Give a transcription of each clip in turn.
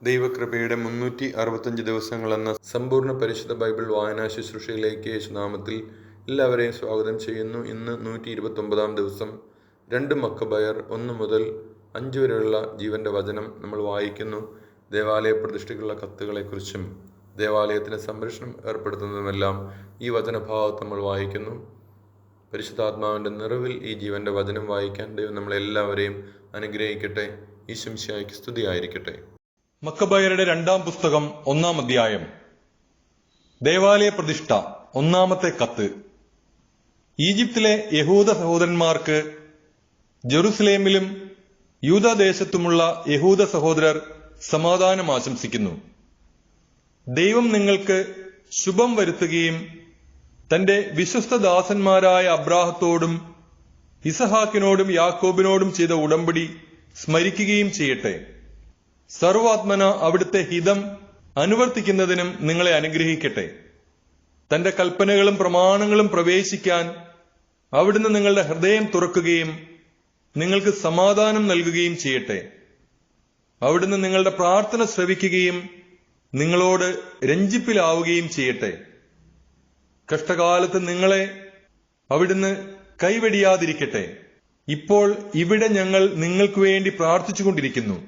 ദൈവകൃപയുടെ 365 ദിവസങ്ങളെന്ന സമ്പൂർണ്ണ പരിശുദ്ധ ബൈബിൾ വായനാ ശുശ്രൂഷയിലേക്ക് യേശുനാമത്തിൽ എല്ലാവരെയും സ്വാഗതം ചെയ്യുന്നു. ഇന്ന് 129 ദിവസം. 2 മക്കബയർ 1 മുതൽ 5 വരെയുള്ള ജീവന്റെ വചനം നമ്മൾ വായിക്കുന്നു. ദേവാലയ പ്രതിഷ്ഠയ്ക്കുള്ള കത്തുകളെക്കുറിച്ചും ദേവാലയത്തിന് സംരക്ഷണം ഏർപ്പെടുത്തുന്നതുമെല്ലാം ഈ വചനഭാഗത്ത് നമ്മൾ വായിക്കുന്നു. പരിശുദ്ധാത്മാവിൻ്റെ നിറവിൽ ഈ ജീവന്റെ വചനം വായിക്കാൻ ദൈവം നമ്മളെല്ലാവരെയും അനുഗ്രഹിക്കട്ടെ. ഈശംശിഹായ്ക്ക് സ്തുതിയായിരിക്കട്ടെ. മക്കബയരുടെ 2-ാം പുസ്തകം 1-ാം അധ്യായം. ദേവാലയ പ്രതിഷ്ഠ. 1-ാമത്തെ കത്ത്. ഈജിപ്തിലെ യഹൂദ സഹോദരന്മാർക്ക് ജെറുസലേമിലും യൂദാദേശത്തുമുള്ള യഹൂദ സഹോദരർ സമാധാനം ആശംസിക്കുന്നു. ദൈവം നിങ്ങൾക്ക് ശുഭം വരുത്തുകയും തന്റെ വിശ്വസ്തദാസന്മാരായ അബ്രാഹത്തോടും ഇസഹാക്കിനോടും യാക്കോബിനോടും ചെയ്ത ഉടമ്പടി സ്മരിക്കുകയും ചെയ്യട്ടെ. സർവാത്മന അവിടുത്തെ ഹിതം അനുവർത്തിക്കുന്നതിനും നിങ്ങളെ അനുഗ്രഹിക്കട്ടെ. തന്റെ കൽപ്പനകളും പ്രമാണങ്ങളും പ്രവേശിക്കാൻ അവിടുന്ന് നിങ്ങളുടെ ഹൃദയം തുറക്കുകയും നിങ്ങൾക്ക് സമാധാനം നൽകുകയും ചെയ്യട്ടെ. അവിടുന്ന് നിങ്ങളുടെ പ്രാർത്ഥന ശ്രവിക്കുകയും നിങ്ങളോട് രഞ്ജിപ്പിലാവുകയും ചെയ്യട്ടെ. കഷ്ടകാലത്ത് നിങ്ങളെ അവിടുന്ന് കൈവെടിയാതിരിക്കട്ടെ. ഇപ്പോൾ ഇവിടെ ഞങ്ങൾ നിങ്ങൾക്ക് വേണ്ടി പ്രാർത്ഥിച്ചുകൊണ്ടിരിക്കുന്നു.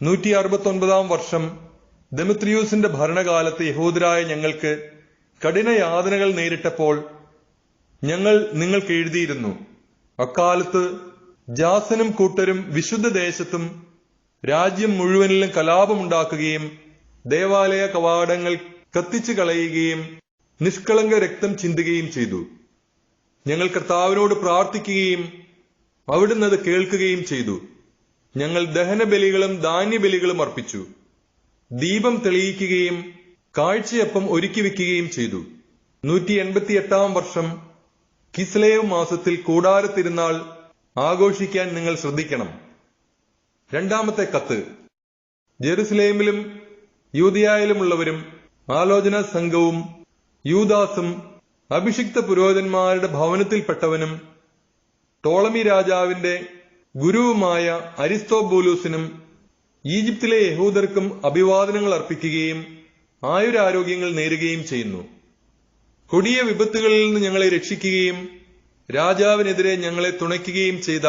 169 വർഷം ദെമത്രിയൂസിന്റെ ഭരണകാലത്ത് യഹൂദരായ ഞങ്ങൾക്ക് കഠിന യാതനകൾ നേരിട്ടപ്പോൾ ഞങ്ങൾ നിങ്ങൾക്ക് എഴുതിയിരുന്നു. അക്കാലത്ത് ജാസനും കൂട്ടരും വിശുദ്ധ ദേശത്തും രാജ്യം മുഴുവനിലും കലാപമുണ്ടാക്കുകയും ദേവാലയ കവാടങ്ങൾ കത്തിച്ചു കളയുകയും നിഷ്കളങ്ക രക്തം ചിന്തുകയും ചെയ്തു. ഞങ്ങൾ കർത്താവിനോട് പ്രാർത്ഥിക്കുകയും അവിടുന്ന് അത് കേൾക്കുകയും ചെയ്തു. ഞങ്ങൾ ദഹനബലികളും ധാന്യബലികളും അർപ്പിച്ചു. ദീപം തെളിയിക്കുകയും കാഴ്ചയപ്പം ഒരുക്കി വെക്കുകയും ചെയ്തു. 188 വർഷം കിസ്ലേവ് മാസത്തിൽ കൂടാരത്തിരുന്നാൾ ആഘോഷിക്കാൻ നിങ്ങൾ ശ്രദ്ധിക്കണം. 2-ാമത്തെ കത്ത്. ജെറുസലേമിലും യൂദയായിലുമുള്ളവരും ആലോചനാ സംഘവും യൂദാസും അഭിഷിക്ത പുരോഹിതന്മാരുടെ ഭവനത്തിൽപ്പെട്ടവനും ടോളമി രാജാവിന്റെ ഗുരുവുമായ അരിസ്തോബൂലൂസിനും ഈജിപ്തിലെ യഹൂദർക്കും അഭിവാദനങ്ങൾ അർപ്പിക്കുകയും ആയുരാരോഗ്യങ്ങൾ നേരുകയും ചെയ്യുന്നു. കൊടിയ വിപത്തുകളിൽ നിന്ന് ഞങ്ങളെ രക്ഷിക്കുകയും രാജാവിനെതിരെ ഞങ്ങളെ തുണയ്ക്കുകയും ചെയ്ത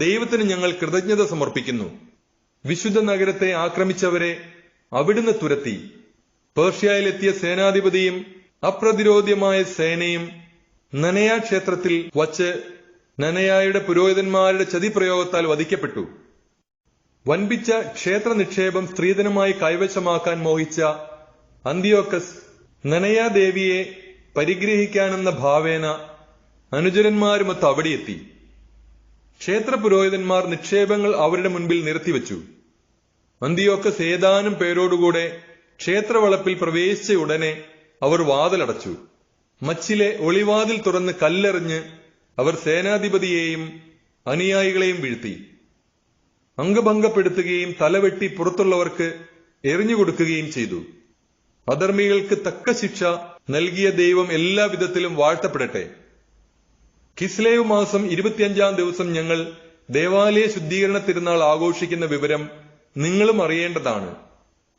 ദൈവത്തിന് ഞങ്ങൾ കൃതജ്ഞത സമർപ്പിക്കുന്നു. വിശുദ്ധ നഗരത്തെ ആക്രമിച്ചവരെ അവിടുന്ന് തുരത്തി. പേർഷ്യയിലെത്തിയ സേനാധിപതിയും അപ്രതിരോധ്യമായ സേനയും നനയാ ക്ഷേത്രത്തിൽ വച്ച് നനയായുടെ പുരോഹിതന്മാരുടെ ചതിപ്രയോഗത്താൽ വധിക്കപ്പെട്ടു. വൻപിച്ച ക്ഷേത്ര നിക്ഷേപം സ്ത്രീധനമായി കൈവശമാക്കാൻ മോഹിച്ച അന്തിയോക്കസ് നനയാദേവിയെ പരിഗ്രഹിക്കാനെന്ന ഭാവേന അനുചരന്മാരുമൊത്ത് അവിടെയെത്തി. ക്ഷേത്ര പുരോഹിതന്മാർ നിക്ഷേപങ്ങൾ അവരുടെ മുൻപിൽ നിരത്തിവച്ചു. അന്തിയോക്കസ് ഏതാനും പേരോടുകൂടെ ക്ഷേത്രവളപ്പിൽ പ്രവേശിച്ച ഉടനെ അവർ വാതിലടച്ചു. മച്ചിലെ ഒളിവാതിൽ തുറന്ന് കല്ലെറിഞ്ഞ് അവർ സേനാധിപതിയെയും അനുയായികളെയും വീഴ്ത്തി. അംഗഭംഗപ്പെടുത്തുകയും തലവെട്ടി പുറത്തുള്ളവർക്ക് എറിഞ്ഞുകൊടുക്കുകയും ചെയ്തു. അധർമ്മികൾക്ക് തക്ക ശിക്ഷ നൽകിയ ദൈവം എല്ലാവിധത്തിലും വാഴ്ത്തപ്പെടട്ടെ. കിസ്ലേവ് മാസം 25-ാം ദിവസം ഞങ്ങൾ ദേവാലയ ശുദ്ധീകരണ തിരുനാൾ ആഘോഷിക്കുന്ന വിവരം നിങ്ങളും അറിയേണ്ടതാണ്.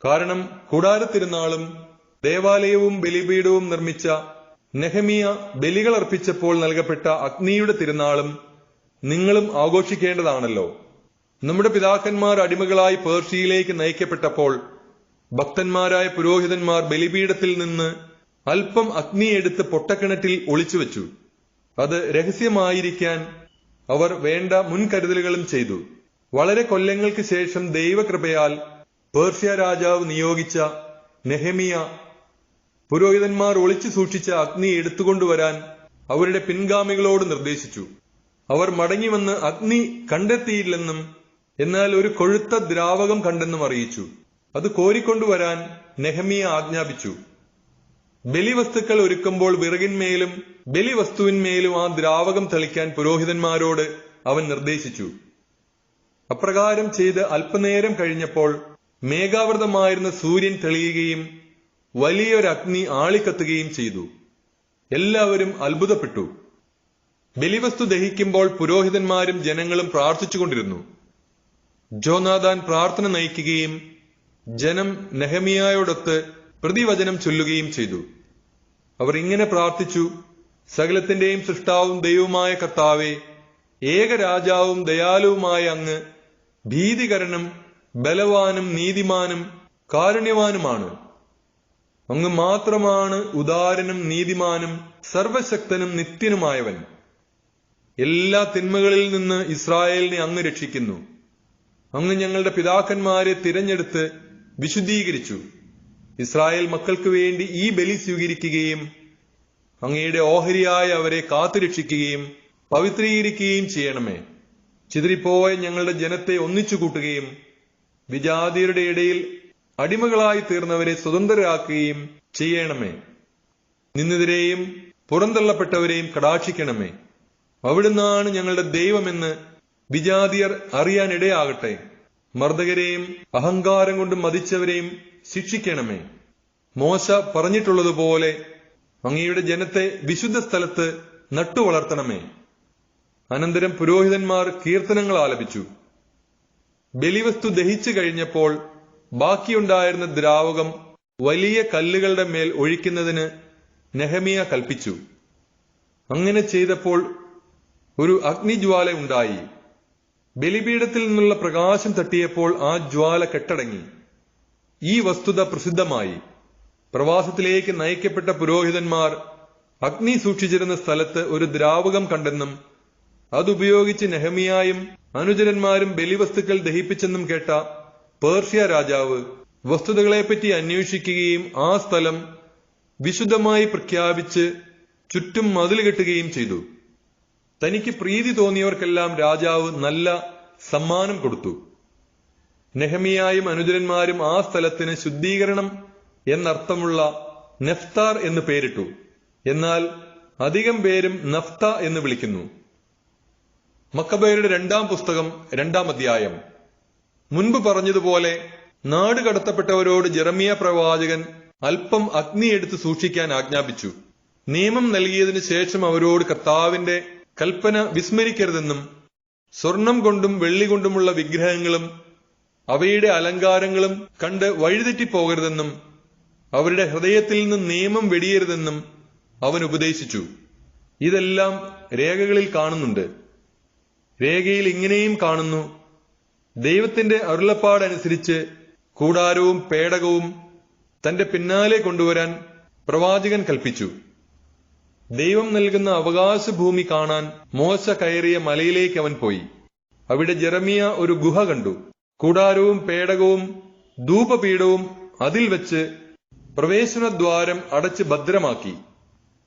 കാരണം കൂടാരത്തിരുനാളും ദേവാലയവും ബലിപീഠവും നിർമ്മിച്ച നെഹമിയ ബലികൾ അർപ്പിച്ചപ്പോൾ നൽകപ്പെട്ട അഗ്നിയുടെ തിരുനാളും നിങ്ങളും ആഘോഷിക്കേണ്ടതാണല്ലോ. നമ്മുടെ പിതാക്കന്മാർ അടിമകളായി പേർഷ്യയിലേക്ക് നയിക്കപ്പെട്ടപ്പോൾ ഭക്തന്മാരായ പുരോഹിതന്മാർ ബലിപീഠത്തിൽ നിന്ന് അല്പം അഗ്നി എടുത്ത് പൊട്ടക്കിണറ്റിൽ ഒളിച്ചുവെച്ചു. അത് രഹസ്യമായിരിക്കാൻ അവർ വേണ്ട മുൻകരുതലുകളും ചെയ്തു. വളരെ കൊല്ലങ്ങൾക്ക് ശേഷം ദൈവകൃപയാൽ പേർഷ്യ രാജാവ് നിയോഗിച്ച നെഹമിയ പുരോഹിതന്മാർ ഒളിച്ചു സൂക്ഷിച്ച അഗ്നി എടുത്തുകൊണ്ടുവരാൻ അവരുടെ പിൻഗാമികളോട് നിർദ്ദേശിച്ചു. അവർ മടങ്ങിവന്ന് അഗ്നി കണ്ടെത്തിയില്ലെന്നും എന്നാൽ ഒരു കൊഴുത്ത ദ്രാവകം കണ്ടെന്നും അറിയിച്ചു. അത് കോരിക്കൊണ്ടുവരാൻ നെഹമിയ ആജ്ഞാപിച്ചു. ബലിവസ്തുക്കൾ ഒരുക്കുമ്പോൾ വിറകിന്മേലും ബലിവസ്തുവിന്മേലും ആ ദ്രാവകം തളിക്കാൻ പുരോഹിതന്മാരോട് അവൻ നിർദ്ദേശിച്ചു. അപ്രകാരം ചെയ്ത് അല്പനേരം കഴിഞ്ഞപ്പോൾ മേഘാവൃതമായിരുന്ന സൂര്യൻ തെളിയുകയും വലിയൊരഗ്നി ആളിക്കത്തുകയും ചെയ്തു. എല്ലാവരും അത്ഭുതപ്പെട്ടു. ബലിവസ്തു ദഹിക്കുമ്പോൾ പുരോഹിതന്മാരും ജനങ്ങളും പ്രാർത്ഥിച്ചുകൊണ്ടിരുന്നു. ജോനാഥാൻ പ്രാർത്ഥന നയിക്കുകയും ജനം നെഹമിയായോടൊത്ത് പ്രതിവചനം ചൊല്ലുകയും ചെയ്തു. അവർ ഇങ്ങനെ പ്രാർത്ഥിച്ചു: സകലത്തിന്റെയും സൃഷ്ടാവും ദൈവവുമായ കർത്താവേ, ഏക രാജാവും ദയാലുവുമായ അങ്ങ് ഭീതികരനും ബലവാനും നീതിമാനും കാരുണ്യവാനുമാണ്. അങ്ങ് മാത്രമാണ് ഉദാരനും നീതിമാനും സർവശക്തനും നിത്യനുമായവൻ. എല്ലാ തിന്മകളിൽ നിന്ന് ഇസ്രായേലിനെ അങ്ങ് രക്ഷിക്കുന്നു. അങ്ങ് ഞങ്ങളുടെ പിതാക്കന്മാരെ തിരഞ്ഞെടുത്ത് വിശുദ്ധീകരിച്ചു. ഇസ്രായേൽ മക്കൾക്ക് വേണ്ടി ഈ ബലി സ്വീകരിക്കുകയും അങ്ങയുടെ ഓഹരിയായ അവരെ കാത്തുരക്ഷിക്കുകയും പവിത്രീകരിക്കുകയും ചെയ്യണമേ. ചിതറിപ്പോയ ഞങ്ങളുടെ ജനത്തെ ഒന്നിച്ചു കൂട്ടുകയും വിജാതിയരുടെ ഇടയിൽ അടിമകളായി തീർന്നവരെ സ്വതന്ത്രരാക്കുകയും ചെയ്യണമേ. നിന്നെതിരെയും പുറന്തള്ളപ്പെട്ടവരെയും കടാക്ഷിക്കണമേ. അവിടുന്നാണ് ഞങ്ങളുടെ ദൈവമെന്ന് വിജാതിയർ അറിയാനിടയാകട്ടെ. മർദ്ദകരെയും അഹങ്കാരം കൊണ്ട് മതിച്ചവരെയും ശിക്ഷിക്കണമേ. മോശ പറഞ്ഞിട്ടുള്ളതുപോലെ അങ്ങയുടെ ജനത്തെ വിശുദ്ധ സ്ഥലത്ത് നട്ടുവളർത്തണമേ. അനന്തരം പുരോഹിതന്മാർ കീർത്തനങ്ങൾ ആലപിച്ചു. ബലിവസ്തു ദഹിച്ചു കഴിഞ്ഞപ്പോൾ ബാക്കിയുണ്ടായിരുന്ന ദ്രാവകം വലിയ കല്ലുകളുടെ മേൽ ഒഴിക്കുന്നതിന് നെഹമിയ കൽപ്പിച്ചു. അങ്ങനെ ചെയ്തപ്പോൾ ഒരു അഗ്നിജ്വാല ഉണ്ടായി. ബലിപീഠത്തിൽ നിന്നുള്ള പ്രകാശം തട്ടിയപ്പോൾ ആ ജ്വാല കെട്ടടങ്ങി. ഈ വസ്തുത പ്രസിദ്ധമായി. പ്രവാസത്തിലേക്ക് നയിക്കപ്പെട്ട പുരോഹിതന്മാർ അഗ്നി സൂക്ഷിച്ചിരുന്ന സ്ഥലത്ത് ഒരു ദ്രാവകം കണ്ടെന്നും അതുപയോഗിച്ച് നെഹമിയായും അനുചരന്മാരും ബലിവസ്തുക്കൾ ദഹിപ്പിച്ചെന്നും കേട്ട പേർഷ്യ രാജാവ് വസ്തുതകളെപ്പറ്റി അന്വേഷിക്കുകയും ആ സ്ഥലം വിശുദ്ധമായി പ്രഖ്യാപിച്ച് ചുറ്റും മതിൽ കെട്ടുകയും ചെയ്തു. തനിക്ക് പ്രീതി തോന്നിയവർക്കെല്ലാം രാജാവ് നല്ല സമ്മാനം കൊടുത്തു. നെഹമിയായും അനുചരന്മാരും ആ സ്ഥലത്തിന് ശുദ്ധീകരണം എന്നർത്ഥമുള്ള നെഫ്താർ എന്ന് പേരിട്ടു. എന്നാൽ അധികം പേരും നഫ്ത എന്ന് വിളിക്കുന്നു. മക്കബയരുടെ 2-ാം പുസ്തകം 2-ാം അധ്യായം. മുൻപ് പറഞ്ഞതുപോലെ നാട് കടത്തപ്പെട്ടവരോട് ജെറമിയ പ്രവാചകൻ അല്പം അഗ്നിയെടുത്ത് സൂക്ഷിക്കാൻ ആജ്ഞാപിച്ചു. നിയമം നൽകിയതിനു ശേഷം അവരോട് കർത്താവിന്റെ കൽപ്പന വിസ്മരിക്കരുതെന്നും സ്വർണം കൊണ്ടും വെള്ളി കൊണ്ടുമുള്ള വിഗ്രഹങ്ങളും അവയുടെ അലങ്കാരങ്ങളും കണ്ട് വഴിതെറ്റിപ്പോകരുതെന്നും അവരുടെ ഹൃദയത്തിൽ നിന്ന് നിയമം വെടിയരുതെന്നും അവൻ ഉപദേശിച്ചു. ഇതെല്ലാം രേഖകളിൽ കാണുന്നുണ്ട്. രേഖയിൽ ഇങ്ങനെയും കാണുന്നു: ദൈവത്തിന്റെ അരുളപ്പാടനുസരിച്ച് കൂടാരവും പേടകവും തന്റെ പിന്നാലെ കൊണ്ടുവരാൻ പ്രവാചകൻ കൽപ്പിച്ചു. ദൈവം നൽകുന്ന അവകാശഭൂമി കാണാൻ മോശ കയറിയ മലയിലേക്ക് അവൻ പോയി. അവിടെ ജെറമിയ ഒരു ഗുഹ കണ്ടു. കൂടാരവും പേടകവും ധൂപപീഠവും അതിൽ വെച്ച് പ്രവേശനദ്വാരം അടച്ച് ഭദ്രമാക്കി.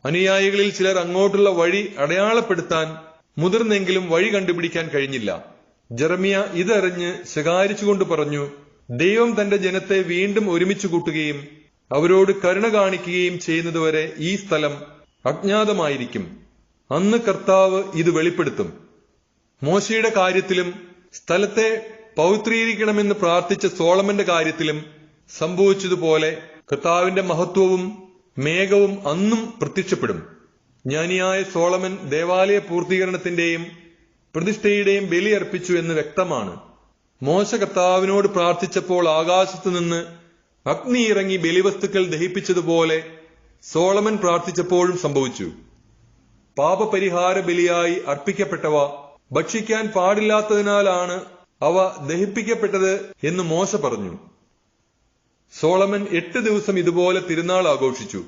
അനുയായികളിൽ ചിലർ അങ്ങോട്ടുള്ള വഴി അടയാളപ്പെടുത്താൻ മുതിർന്നെങ്കിലും വഴി കണ്ടുപിടിക്കാൻ കഴിഞ്ഞില്ല. ജെറമിയ ഇതറിഞ്ഞ് ശകാരിച്ചുകൊണ്ട് പറഞ്ഞു: ദൈവം തന്റെ ജനത്തെ വീണ്ടും ഒരുമിച്ച് കൂട്ടുകയും അവരോട് കരുണ കാണിക്കുകയും ചെയ്യുന്നതുവരെ ഈ സ്ഥലം അജ്ഞാതമായിരിക്കും. അന്ന് കർത്താവ് ഇത് വെളിപ്പെടുത്തും. മോശയുടെ കാര്യത്തിലും സ്ഥലത്തെ പൗത്രീകരിക്കണമെന്ന് പ്രാർത്ഥിച്ച സോളമന്റെ കാര്യത്തിലും സംഭവിച്ചതുപോലെ കർത്താവിന്റെ മഹത്വവും മേഘവും അന്നും പ്രത്യക്ഷപ്പെടും. ജ്ഞാനിയായ സോളമൻ ദേവാലയ പൂർത്തീകരണത്തിന്റെയും പ്രതിഷ്ഠയുടെയും ബലി അർപ്പിച്ചു എന്ന് വ്യക്തമാണ്. മോശ കർത്താവിനോട് പ്രാർത്ഥിച്ചപ്പോൾ ആകാശത്തു നിന്ന് അഗ്നി ഇറങ്ങി ബലിവസ്തുക്കൾ ദഹിപ്പിച്ചതുപോലെ സോളമൻ പ്രാർത്ഥിച്ചപ്പോഴും സംഭവിച്ചു. പാപപരിഹാര ബലിയായി അർപ്പിക്കപ്പെട്ടവ ഭക്ഷിക്കാൻ പാടില്ലാത്തതിനാലാണ് അവ ദഹിപ്പിക്കപ്പെട്ടത് എന്ന് മോശ പറഞ്ഞു. സോളമൻ 8 ദിവസം ഇതുപോലെ തിരുനാൾ ആഘോഷിച്ചു.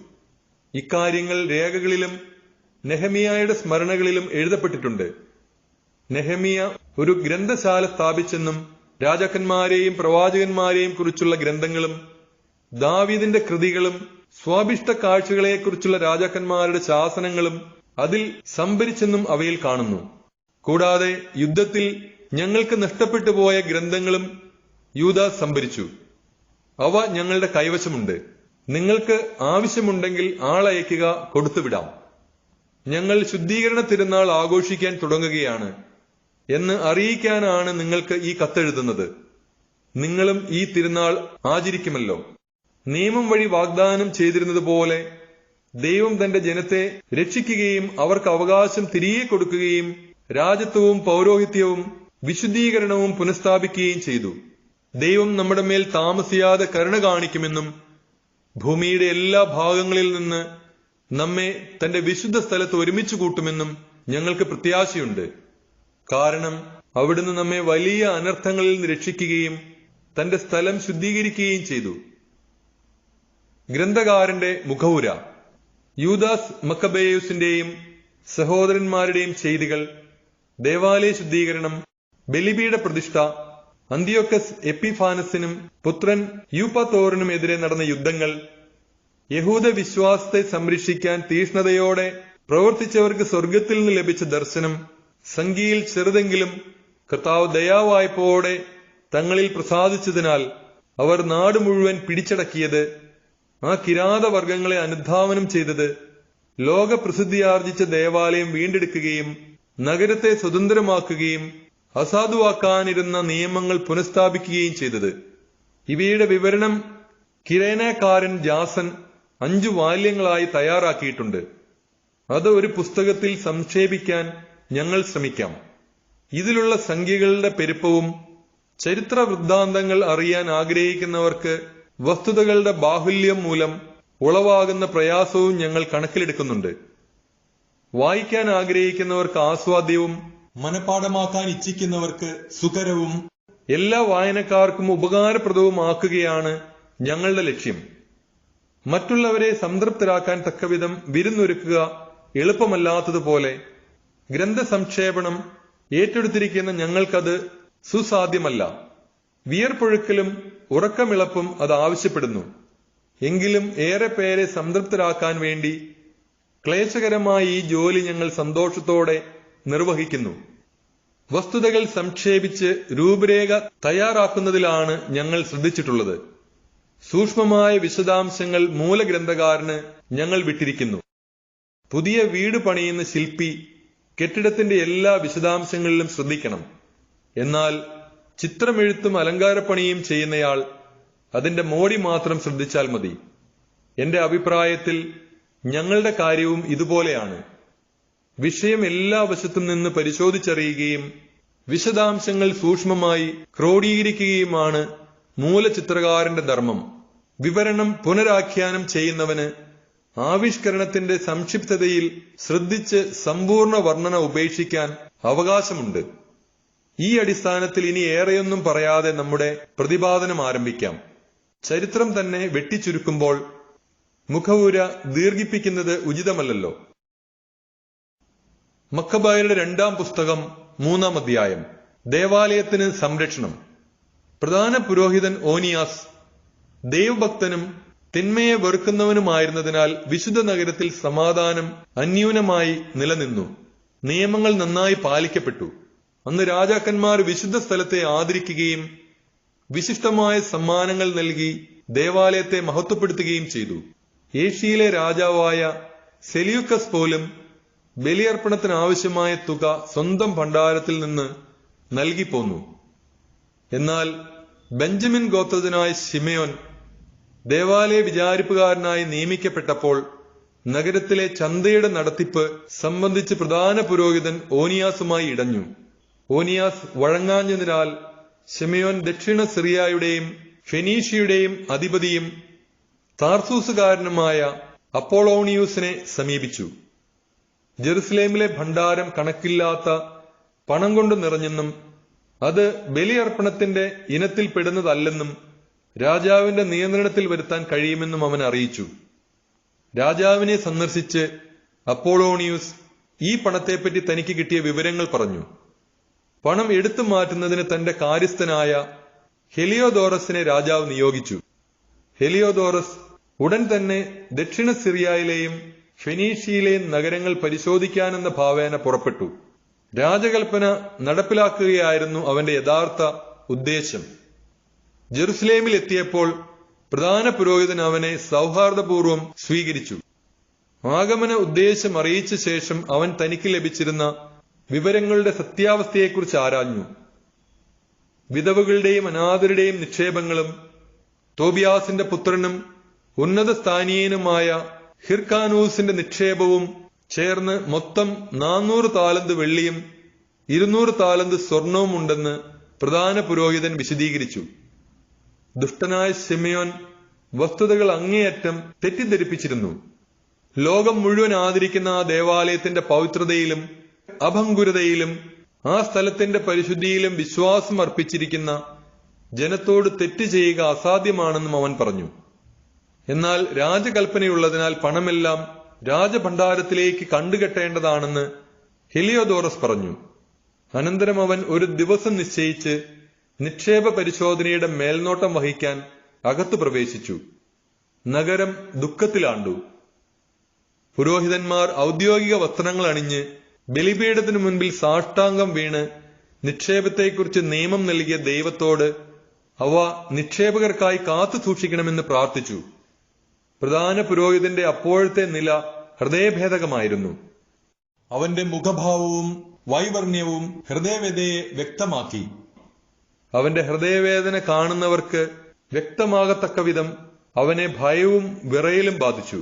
ഇക്കാര്യങ്ങൾ രേഖകളിലും നെഹമിയായുടെ സ്മരണകളിലും എഴുതപ്പെട്ടിട്ടുണ്ട്. നെഹമിയ ഒരു ഗ്രന്ഥശാല സ്ഥാപിച്ചെന്നും രാജാക്കന്മാരെയും പ്രവാചകന്മാരെയും കുറിച്ചുള്ള ഗ്രന്ഥങ്ങളും ദാവീദിന്റെ കൃതികളും സ്വാഭിഷ്ട കാഴ്ചകളെക്കുറിച്ചുള്ള രാജാക്കന്മാരുടെ ശാസനങ്ങളും അതിൽ സംഭരിച്ചെന്നും അവയിൽ കാണുന്നു. കൂടാതെ യുദ്ധത്തിൽ ഞങ്ങൾക്ക് നഷ്ടപ്പെട്ടു പോയ ഗ്രന്ഥങ്ങളും യൂദാ സംഭരിച്ചു. അവ ഞങ്ങളുടെ കൈവശമുണ്ട്. നിങ്ങൾക്ക് ആവശ്യമുണ്ടെങ്കിൽ ആളയക്കുക, കൊടുത്തുവിടാം. ഞങ്ങൾ ശുദ്ധീകരണ തിരുനാൾ ആഘോഷിക്കാൻ തുടങ്ങുകയാണ് എന്ന് അറിയിക്കാനാണ് നിങ്ങൾക്ക് ഈ കത്തെഴുതുന്നത്. നിങ്ങളും ഈ തിരുനാൾ ആചരിക്കുമല്ലോ. നിയമം വഴി വാഗ്ദാനം ചെയ്തിരുന്നതുപോലെ ദൈവം തന്റെ ജനത്തെ രക്ഷിക്കുകയും അവർക്ക് അവകാശം തിരികെ കൊടുക്കുകയും രാജത്വവും പൗരോഹിത്യവും വിശുദ്ധീകരണവും പുനഃസ്ഥാപിക്കുകയും ചെയ്തു. ദൈവം നമ്മുടെ മേൽ താമസിയാതെ കരുണ കാണിക്കുമെന്നും ഭൂമിയുടെ എല്ലാ ഭാഗങ്ങളിൽ നിന്ന് നമ്മെ തന്റെ വിശുദ്ധ സ്ഥലത്ത് ഒരുമിച്ച് കൂട്ടുമെന്നും ഞങ്ങൾക്ക് പ്രത്യാശയുണ്ട്. കാരണം അവിടുന്ന് നമ്മെ വലിയ അനർത്ഥങ്ങളിൽ നിന്ന് രക്ഷിക്കുകയും തന്റെ സ്ഥലം ശുദ്ധീകരിക്കുകയും ചെയ്തു. ഗ്രന്ഥകാരന്റെ മുഖവുര. യൂദാസ് മക്കബേയൂസിന്റെയും സഹോദരന്മാരുടെയും ചെയ്തികൾ, ദേവാലയ ശുദ്ധീകരണം, ബലിപീഠ പ്രതിഷ്ഠ, അന്ത്യോക്കസ് എപ്പിഫാനസിനും പുത്രൻ യൂപ്പത്തോറിനും എതിരെ നടന്ന യുദ്ധങ്ങൾ, യഹൂദ വിശ്വാസത്തെ സംരക്ഷിക്കാൻ തീഷ്ണതയോടെ പ്രവർത്തിച്ചവർക്ക് സ്വർഗത്തിൽ നിന്ന് ലഭിച്ച ദർശനം, സംഖ്യയിൽ ചെറുതെങ്കിലും കർത്താവ് ദയാവായ്പോടെ തങ്ങളിൽ പ്രസാദിച്ചതിനാൽ അവർ നാട് മുഴുവൻ പിടിച്ചടക്കിയത്, ആ കിരാതവർഗങ്ങളെ അനുധാവനം ചെയ്തത്, ലോകപ്രസിദ്ധിയാർജിച്ച ദേവാലയം വീണ്ടെടുക്കുകയും നഗരത്തെ സ്വതന്ത്രമാക്കുകയും അസാധുവാക്കാനിരുന്ന നിയമങ്ങൾ പുനഃസ്ഥാപിക്കുകയും ചെയ്തത്. ഇവയുടെ വിവരണം കിരേനക്കാരൻ ജാസൻ 5 വാല്യങ്ങളായി തയ്യാറാക്കിയിട്ടുണ്ട്. അത് ഒരു പുസ്തകത്തിൽ സംക്ഷേപിക്കാൻ ഞങ്ങൾ ശ്രമിക്കാം. ഇതിലുള്ള സംഖ്യകളുടെ പെരുപ്പവും ചരിത്ര വൃത്താന്തങ്ങൾ അറിയാൻ ആഗ്രഹിക്കുന്നവർക്ക് വസ്തുതകളുടെ ബാഹുല്യം മൂലം ഉളവാകുന്ന പ്രയാസവും ഞങ്ങൾ കണക്കിലെടുക്കുന്നുണ്ട്. വായിക്കാൻ ആഗ്രഹിക്കുന്നവർക്ക് ആസ്വാദ്യവും മനഃപ്പാഠമാക്കാൻ ഇച്ഛിക്കുന്നവർക്ക് സുഖരവും എല്ലാ വായനക്കാർക്കും ഉപകാരപ്രദവുമാക്കുകയാണ് ഞങ്ങളുടെ ലക്ഷ്യം. മറ്റുള്ളവരെ സംതൃപ്തരാക്കാൻ തക്കവിധം വിരുന്നൊരുക്കുക എളുപ്പമല്ലാത്തതുപോലെ ഗ്രന്ഥസംക്ഷേപണം ഏറ്റെടുത്തിരിക്കുന്ന ഞങ്ങൾക്കത് സുസാധ്യമല്ല. വിയർപ്പൊഴുക്കലും ഉറക്കമിളപ്പും അത് ആവശ്യപ്പെടുന്നു. എങ്കിലും ഏറെ പേരെ സംതൃപ്തരാക്കാൻ വേണ്ടി ക്ലേശകരമായ ഈ ജോലി ഞങ്ങൾ സന്തോഷത്തോടെ നിർവഹിക്കുന്നു. വസ്തുതകൾ സംക്ഷേപിച്ച് രൂപരേഖ തയ്യാറാക്കുന്നതിലാണ് ഞങ്ങൾ ശ്രദ്ധിച്ചിട്ടുള്ളത്. സൂക്ഷ്മമായ വിശദാംശങ്ങൾ മൂലഗ്രന്ഥകാരന് ഞങ്ങൾ വിട്ടിരിക്കുന്നു. പുതിയ വീട് പണിയുന്ന ശില്പി കെട്ടിടത്തിന്റെ എല്ലാ വിശദാംശങ്ങളിലും ശ്രദ്ധിക്കണം. എന്നാൽ ചിത്രമെഴുത്തും അലങ്കാരപ്പണിയും ചെയ്യുന്നയാൾ അതിന്റെ മോടി മാത്രം ശ്രദ്ധിച്ചാൽ മതി. എന്റെ അഭിപ്രായത്തിൽ ഞങ്ങളുടെ കാര്യവും ഇതുപോലെയാണ്. വിഷയം എല്ലാ വശത്തും നിന്ന് പരിശോധിച്ചറിയുകയും വിശദാംശങ്ങൾ സൂക്ഷ്മമായി ക്രോഡീകരിക്കുകയുമാണ് മൂലചിത്രകാരന്റെ ധർമ്മം. വിവരണം പുനരാഖ്യാനം ചെയ്യുന്നവന് ആവിഷ്കരണത്തിന്റെ സംക്ഷിപ്തതയിൽ ശ്രദ്ധിച്ച് സമ്പൂർണ്ണ വർണ്ണന ഉപേക്ഷിക്കാൻ അവകാശമുണ്ട്. ഈ അടിസ്ഥാനത്തിൽ ഇനി ഏറെയൊന്നും പറയാതെ നമ്മുടെ പ്രതിപാദനം ആരംഭിക്കാം. ചരിത്രം തന്നെ വെട്ടിച്ചുരുക്കുമ്പോൾ മുഖവുര ദീർഘിപ്പിക്കുന്നത് ഉചിതമല്ലല്ലോ. മക്കബായരുടെ 2-ാം പുസ്തകം 3-ാം അധ്യായം. ദേവാലയത്തിന് സംരക്ഷണം. പ്രധാന പുരോഹിതൻ ഓനിയാസ് ദൈവഭക്തനും തിന്മയെ വെറുക്കുന്നവനുമായിരുന്നതിനാൽ വിശുദ്ധ നഗരത്തിൽ സമാധാനം അന്യൂനമായി നിലനിന്നു. നിയമങ്ങൾ നന്നായി പാലിക്കപ്പെട്ടു. അന്ന് രാജാക്കന്മാർ വിശുദ്ധ സ്ഥലത്തെ ആദരിക്കുകയും വിശിഷ്ടമായ സമ്മാനങ്ങൾ നൽകി ദേവാലയത്തെ മഹത്വപ്പെടുത്തുകയും ചെയ്തു. ഏഷ്യയിലെ രാജാവായ സെലിയൂക്കസ് പോലും ബലിയർപ്പണത്തിനാവശ്യമായ തുക സ്വന്തം ഭണ്ഡാരത്തിൽ നിന്ന് നൽകിപ്പോന്നു. എന്നാൽ ബെഞ്ചമിൻ ഗോത്രജനായ ശിമയോൻ ദേവാലയ വിചാരിപ്പുകാരനായി നിയമിക്കപ്പെട്ടപ്പോൾ നഗരത്തിലെ ചന്തയുടെ നടത്തിപ്പ് സംബന്ധിച്ച് പ്രധാന പുരോഹിതൻ ഓനിയാസുമായി ഇടഞ്ഞു. ഓനിയാസ് വഴങ്ങാഞ്ഞതിനാൽ ശിമയോൻ ദക്ഷിണ സിറിയയുടെയും ഫെനീഷ്യയുടെയും അധിപതിയും താർസൂസുകാരനുമായ അപ്പോളോണിയൂസിനെ സമീപിച്ചു. ജെറുസലേമിലെ ഭണ്ഡാരം കണക്കില്ലാത്ത പണം കൊണ്ട് നിറഞ്ഞെന്നും അത് ബലിയർപ്പണത്തിന്റെ ഇനത്തിൽപ്പെടുന്നതല്ലെന്നും രാജാവിന്റെ നിയന്ത്രണത്തിൽ വരുത്താൻ കഴിയുമെന്നും അവൻ അറിയിച്ചു. രാജാവിനെ സന്ദർശിച്ച് അപ്പോളോണിയൂസ് ഈ പണത്തെപ്പറ്റി തനിക്ക് കിട്ടിയ വിവരങ്ങൾ പറഞ്ഞു. പണം എടുത്തു മാറ്റുന്നതിന് തന്റെ കാര്യസ്ഥനായ ഹെലിയോദോറസിനെ രാജാവ് നിയോഗിച്ചു. ഹെലിയോദോറസ് ഉടൻ തന്നെ ദക്ഷിണ സിറിയയിലെയും ഫെനീഷ്യയിലെയും നഗരങ്ങൾ പരിശോധിക്കാനെന്ന ഭാവേന പുറപ്പെട്ടു. രാജകൽപ്പന നടപ്പിലാക്കുകയായിരുന്നു അവന്റെ യഥാർത്ഥ ഉദ്ദേശം. ജെറുസലേമിൽ എത്തിയപ്പോൾ പ്രധാന പുരോഹിതൻ അവനെ സൗഹാർദ്ദപൂർവ്വം സ്വീകരിച്ചു. ആഗമന ഉദ്ദേശം അറിയിച്ച ശേഷം അവൻ തനിക്ക് ലഭിച്ചിരുന്ന വിവരങ്ങളുടെ സത്യാവസ്ഥയെക്കുറിച്ച് ആരാഞ്ഞു. വിധവകളുടെയും അനാഥരുടെയും നിക്ഷേപങ്ങളും തോബിയാസിന്റെ പുത്രനും ഉന്നത സ്ഥാനീയനുമായ ഹിർക്കാനൂസിന്റെ നിക്ഷേപവും ചേർന്ന് മൊത്തം 400 താലന്ത് വെള്ളിയും 200 താലന്ത് സ്വർണവും ഉണ്ടെന്ന് പ്രധാന പുരോഹിതൻ വിശദീകരിച്ചു. ദുഷ്ടനായ ശിമയോൻ വസ്തുതകൾ അങ്ങേയറ്റം തെറ്റിദ്ധരിപ്പിച്ചിരുന്നു. ലോകം മുഴുവൻ ആദരിക്കുന്ന ആ ദേവാലയത്തിന്റെ പവിത്രതയിലും അഭംഗുരതയിലും ആ സ്ഥലത്തിന്റെ പരിശുദ്ധിയിലും വിശ്വാസം അർപ്പിച്ചിരിക്കുന്ന ജനത്തോട് തെറ്റ് ചെയ്യുക അസാധ്യമാണെന്നും അവൻ പറഞ്ഞു. എന്നാൽ രാജകൽപ്പനയുള്ളതിനാൽ പണമെല്ലാം രാജഭണ്ഡാരത്തിലേക്ക് കണ്ടുകെട്ടേണ്ടതാണെന്ന് ഹെലിയോദോറസ് പറഞ്ഞു. അനന്തരം അവൻ ഒരു ദിവസം നിശ്ചയിച്ച് നിക്ഷേപ പരിശോധനയുടെ മേൽനോട്ടം വഹിക്കാൻ അകത്തു പ്രവേശിച്ചു. നഗരം ദുഃഖത്തിലാണ്ടു. പുരോഹിതന്മാർ ഔദ്യോഗിക വസ്ത്രങ്ങൾ അണിഞ്ഞ് ബലിപീഠത്തിനു മുൻപിൽ സാഷ്ടാംഗം വീണ് നിക്ഷേപത്തെക്കുറിച്ച് നിയമം നൽകിയ ദൈവത്തോട് അവ നിക്ഷേപകർക്കായി കാത്തു സൂക്ഷിക്കണമെന്ന് പ്രാർത്ഥിച്ചു. പ്രധാന പുരോഹിതന്റെ അപ്പോഴത്തെ നില ഹൃദയഭേദകമായിരുന്നു. അവന്റെ മുഖഭാവവും വൈവർണ്യവും ഹൃദയവേദനയെ വ്യക്തമാക്കി. അവന്റെ ഹൃദയവേദന കാണുന്നവർക്ക് വ്യക്തമാകത്തക്ക വിധം അവനെ ഭയവും വിറയലും ബാധിച്ചു.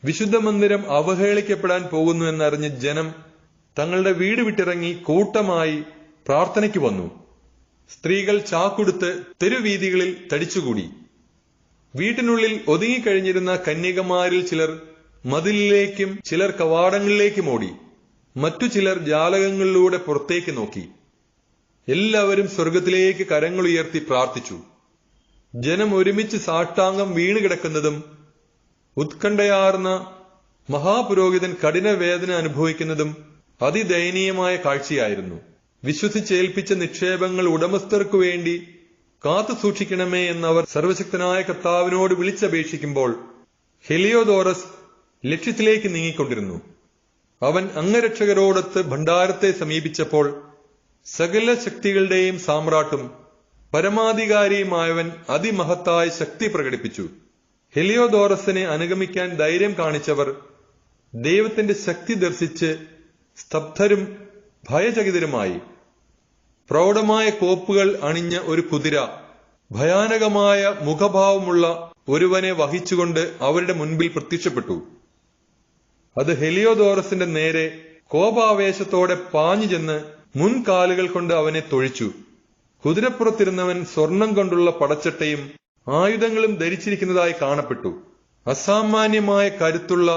വിശുദ്ധ മന്ദിരം അവഹേളിക്കപ്പെടാൻ പോകുന്നു എന്നറിഞ്ഞ് ജനം തങ്ങളുടെ വീട് വിട്ടിറങ്ങി കൂട്ടമായി പ്രാർത്ഥനയ്ക്ക് വന്നു. സ്ത്രീകൾ ചാക്കുടുത്ത് തെരുവീഥികളിൽ തടിച്ചുകൂടി. വീട്ടിനുള്ളിൽ ഒതുങ്ങിക്കഴിഞ്ഞിരുന്ന കന്യകമാരിൽ ചിലർ മതിലിലേക്കും ചിലർ കവാടങ്ങളിലേക്കും ഓടി. മറ്റു ചിലർ ജാലകങ്ങളിലൂടെ പുറത്തേക്ക് നോക്കി. എല്ലാവരും സ്വർഗത്തിലേക്ക് കരങ്ങളുയർത്തി പ്രാർത്ഥിച്ചു. ജനം ഒരുമിച്ച് സാഷ്ടാംഗം വീണുകിടക്കുന്നതും ഉത്കണ്ഠയാർന്ന മഹാപുരോഹിതൻ കഠിനവേദന അനുഭവിക്കുന്നതും അതിദയനീയമായ കാഴ്ചയായിരുന്നു. വിശ്വസിച്ചേൽപ്പിച്ച നിക്ഷേപങ്ങൾ ഉടമസ്ഥർക്കു വേണ്ടി കാത്തു സൂക്ഷിക്കണമേ എന്നവർ സർവശക്തനായ കർത്താവിനോട് വിളിച്ചപേക്ഷിക്കുമ്പോൾ ഹെലിയോദോറസ് ലക്ഷ്യത്തിലേക്ക് നീങ്ങിക്കൊണ്ടിരുന്നു. അവൻ അംഗരക്ഷകരോടൊത്ത് ഭണ്ഡാരത്തെ സമീപിച്ചപ്പോൾ സകല ശക്തികളുടെയും സാമ്രാട്ടും പരമാധികാരിയുമായവൻ അതിമഹത്തായ ശക്തി പ്രകടിപ്പിച്ചു. ഹെലിയോദോറസിനെ അനുഗമിക്കാൻ ധൈര്യം കാണിച്ചവർ ദൈവത്തിന്റെ ശക്തി ദർശിച്ച് സ്തബ്ധരും ഭയചകിതരുമായി. പ്രൗഢമായ കോപ്പുകൾ അണിഞ്ഞ ഒരു കുതിര ഭയാനകമായ മുഖഭാവമുള്ള ഒരുവനെ വഹിച്ചുകൊണ്ട് അവരുടെ മുൻപിൽ പ്രത്യക്ഷപ്പെട്ടു. അത് ഹെലിയോദോറസിന്റെ നേരെ കോപാവേശത്തോടെ പാഞ്ഞു ചെന്ന് മുൻകാലുകൾ കൊണ്ട് അവനെ തൊഴിച്ചു. കുതിരപ്പുറത്തിരുന്നവൻ സ്വർണം കൊണ്ടുള്ള പടച്ചട്ടയും ആയുധങ്ങളും ധരിച്ചിരിക്കുന്നതായി കാണപ്പെട്ടു. അസാമാന്യമായ കരുത്തുള്ള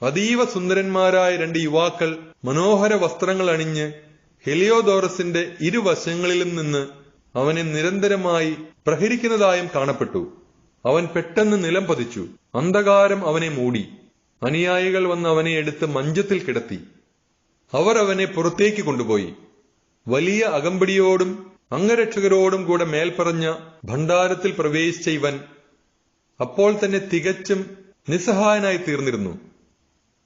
അതീവ സുന്ദരന്മാരായ 2 യുവാക്കൾ മനോഹര വസ്ത്രങ്ങൾ അണിഞ്ഞ് ഹെലിയോദോറസിന്റെ ഇരുവശങ്ങളിലും നിന്ന് അവനെ നിരന്തരമായി പ്രഹരിക്കുന്നതായും കാണപ്പെട്ടു. അവൻ പെട്ടെന്ന് നിലം പതിച്ചു. അന്ധകാരം അവനെ മൂടി. അനുയായികൾ വന്ന് അവനെ എടുത്ത് മഞ്ചത്തിൽ കിടത്തി. അവർ അവനെ പുറത്തേക്ക് കൊണ്ടുപോയി. വലിയ അകമ്പടിയോടും അംഗരക്ഷകരോടും കൂടെ മേൽപ്പറഞ്ഞ ഭണ്ഡാരത്തിൽ പ്രവേശിച്ച ഇവൻ അപ്പോൾ തന്നെ തികച്ചും നിസ്സഹായനായി തീർന്നിരുന്നു.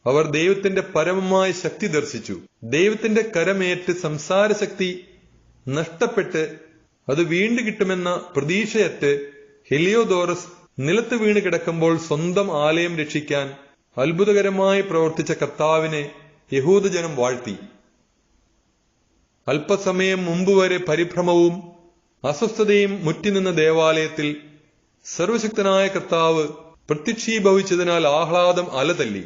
അവർ ദൈവത്തിന്റെ പരമമായ ശക്തി ദർശിച്ചു. ദൈവത്തിന്റെ കരമേറ്റ് സംസാരശക്തി നഷ്ടപ്പെട്ട് അത് വീണ്ടു കിട്ടുമെന്ന പ്രതീക്ഷയറ്റ് ഹെലിയോദോറസ് നിലത്ത് വീണ് കിടക്കുമ്പോൾ സ്വന്തം ആലയം രക്ഷിക്കാൻ അത്ഭുതകരമായി പ്രവർത്തിച്ച കർത്താവിനെ യഹൂദജനം വാഴ്ത്തി. അല്പസമയം മുമ്പ് വരെ പരിഭ്രമവും അസ്വസ്ഥതയും മുറ്റിനിന്ന ദേവാലയത്തിൽ സർവശക്തനായ കർത്താവ് പ്രത്യക്ഷീഭവിച്ചതിനാൽ ആഹ്ലാദം അലതല്ലി.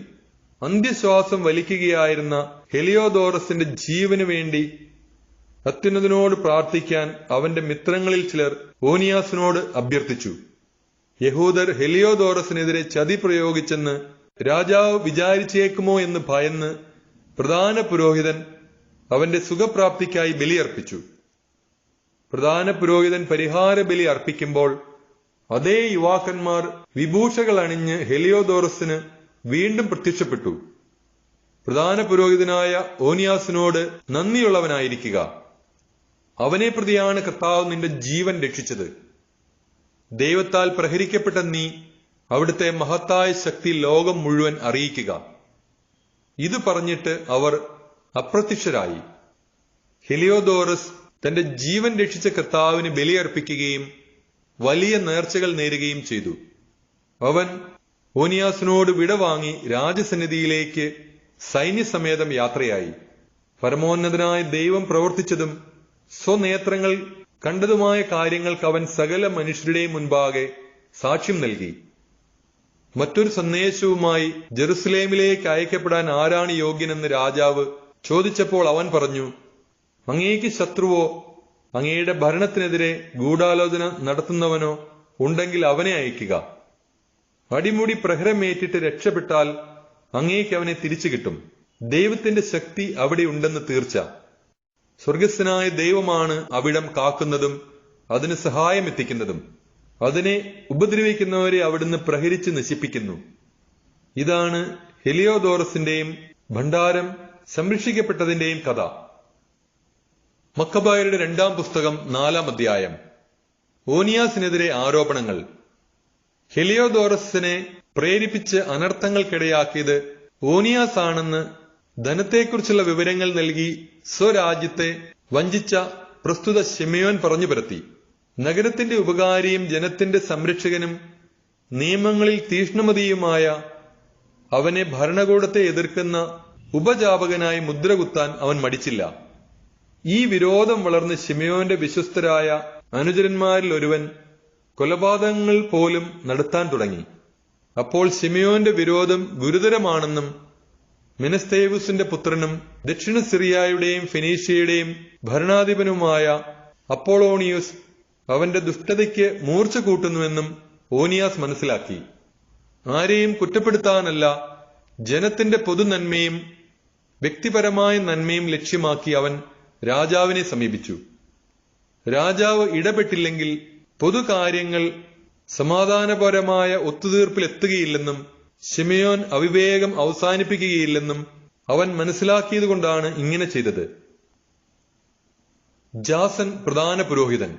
അന്ത്യശ്വാസം വലിക്കുകയായിരുന്ന ഹെലിയോദോറസിന്റെ ജീവന് വേണ്ടി അത്യുന്നതനോട് പ്രാർത്ഥിക്കാൻ അവന്റെ മിത്രങ്ങളിൽ ചിലർ ഓനിയാസിനോട് അഭ്യർത്ഥിച്ചു. യഹൂദർ ഹെലിയോദോറസിനെതിരെ ചതി പ്രയോഗിച്ചെന്ന് രാജാവ് വിചാരിച്ചേക്കുമോ എന്ന് ഭയന്ന് പ്രധാന പുരോഹിതൻ അവന്റെ സുഖപ്രാപ്തിക്കായി ബലിയർപ്പിച്ചു. പ്രധാന പുരോഹിതൻ പരിഹാര ബലി അർപ്പിക്കുമ്പോൾ അതേ യുവാക്കന്മാർ വിഭൂഷകൾ അണിഞ്ഞ് ഹെലിയോദോറസിന് വീണ്ടും പ്രത്യക്ഷപ്പെട്ടു. പ്രധാന പുരോഹിതനായ ഓനിയാസിനോട് നന്ദിയുള്ളവനായിരിക്കുക. അവനെ പ്രതിയാണ് കർത്താവ് നിന്റെ ജീവൻ രക്ഷിച്ചത്. ദൈവത്താൽ പ്രഹരിക്കപ്പെട്ട നീ അവിടുത്തെ മഹത്തായ ശക്തി ലോകം മുഴുവൻ അറിയിക്കുക. ഇത് പറഞ്ഞിട്ട് അവർ അപ്രത്യക്ഷരായി. ഹെലിയോദോറസ് തന്റെ ജീവൻ രക്ഷിച്ച കർത്താവിന് ബലിയർപ്പിക്കുകയും വലിയ നേർച്ചകൾ നേരുകയും ചെയ്തു. അവൻ ഓനിയാസിനോട് വിടവാങ്ങി രാജസന്നിധിയിലേക്ക് സൈന്യസമേതം യാത്രയായി. പരമോന്നതനായ ദൈവം പ്രവർത്തിച്ചതും സ്വനേത്രങ്ങൾ കണ്ടതുമായ കാര്യങ്ങൾക്ക് അവൻ സകല മനുഷ്യരുടെയും മുൻപാകെ സാക്ഷ്യം നൽകി. മറ്റൊരു സന്ദേശവുമായി ജെറുസലേമിലേക്ക് അയക്കപ്പെടാൻ ആരാണ് യോഗ്യനെന്ന് രാജാവ് ചോദിച്ചപ്പോൾ അവൻ പറഞ്ഞു, അങ്ങേക്ക് ശത്രുവോ അങ്ങയുടെ ഭരണത്തിനെതിരെ ഗൂഢാലോചന നടത്തുന്നവനോ ഉണ്ടെങ്കിൽ അവനെ അയക്കുക. അടിമുടി പ്രഹരമേറ്റിട്ട് രക്ഷപ്പെട്ടാൽ അങ്ങേക്ക് അവനെ തിരിച്ചു കിട്ടും. ദൈവത്തിന്റെ ശക്തി അവിടെ ഉണ്ടെന്ന് തീർച്ച. സ്വർഗസ്ഥനായ ദൈവമാണ് അവിടം കാക്കുന്നതും അതിന് സഹായമെത്തിക്കുന്നതും. അതിനെ ഉപദ്രവിക്കുന്നവരെ അവിടുന്ന് പ്രഹരിച്ച് നശിപ്പിക്കുന്നു. ഇതാണ് ഹെലിയോദോറസിന്റെയും ഭണ്ഡാരം സംരക്ഷിക്കപ്പെട്ടതിന്റെയും കഥ. മക്കബായരുടെ 2-ാം പുസ്തകം 4-ാം അധ്യായം. ഓനിയാസിനെതിരെ ആരോപണങ്ങൾ. ഹെലിയോദോറസിനെ പ്രേരിപ്പിച്ച് അനർത്ഥങ്ങൾക്കിടയാക്കിയത് ഓനിയാസ് ആണെന്ന് ധനത്തെക്കുറിച്ചുള്ള വിവരങ്ങൾ നൽകി സ്വരാജ്യത്തെ വഞ്ചിച്ച പ്രസ്തുത ശിമയോൻ പറഞ്ഞു പരത്തി. നഗരത്തിന്റെ ഉപകാരിയും ജനത്തിന്റെ സംരക്ഷകനും നിയമങ്ങളിൽ തീഷ്ണമതിയുമായ അവനെ ഭരണകൂടത്തെ എതിർക്കുന്ന ഉപജാപകനായി മുദ്രകുത്താൻ അവൻ മടിച്ചില്ല. ഈ വിരോധം വളർന്ന് ശിമയോന്റെ വിശ്വസ്തരായ അനുചരന്മാരിൽ ഒരുവൻ കൊലപാതകങ്ങൾ പോലും നടത്താൻ തുടങ്ങി. അപ്പോൾ ശിമയോന്റെ വിരോധം ഗുരുതരമാണെന്നും മെനസ്തേവുസിന്റെ പുത്രനും ദക്ഷിണ സിറിയയുടെയും ഫെനീഷ്യയുടെയും ഭരണാധിപനുമായ അപ്പോളോണിയൂസ് അവന്റെ ദുഷ്ടതയ്ക്ക് മൂർച്ച കൂട്ടുന്നുവെന്നും ഓനിയാസ് മനസ്സിലാക്കി. ആരെയും കുറ്റപ്പെടുത്താനല്ല, ജനത്തിന്റെ പൊതുനന്മയും വ്യക്തിപരമായ നന്മയും ലക്ഷ്യമാക്കി അവൻ രാജാവിനെ സമീപിച്ചു. രാജാവ് ഇടപെട്ടില്ലെങ്കിൽ പൊതുകാര്യങ്ങൾ സമാധാനപരമായ ഒത്തുതീർപ്പിലെത്തുകയില്ലെന്നും ശിമയോൻ അവിവേകം അവസാനിപ്പിക്കുകയില്ലെന്നും അവൻ മനസ്സിലാക്കിയതുകൊണ്ടാണ് ഇങ്ങനെ ചെയ്തത്. ജാസൻ പ്രധാന പുരോഹിതൻ.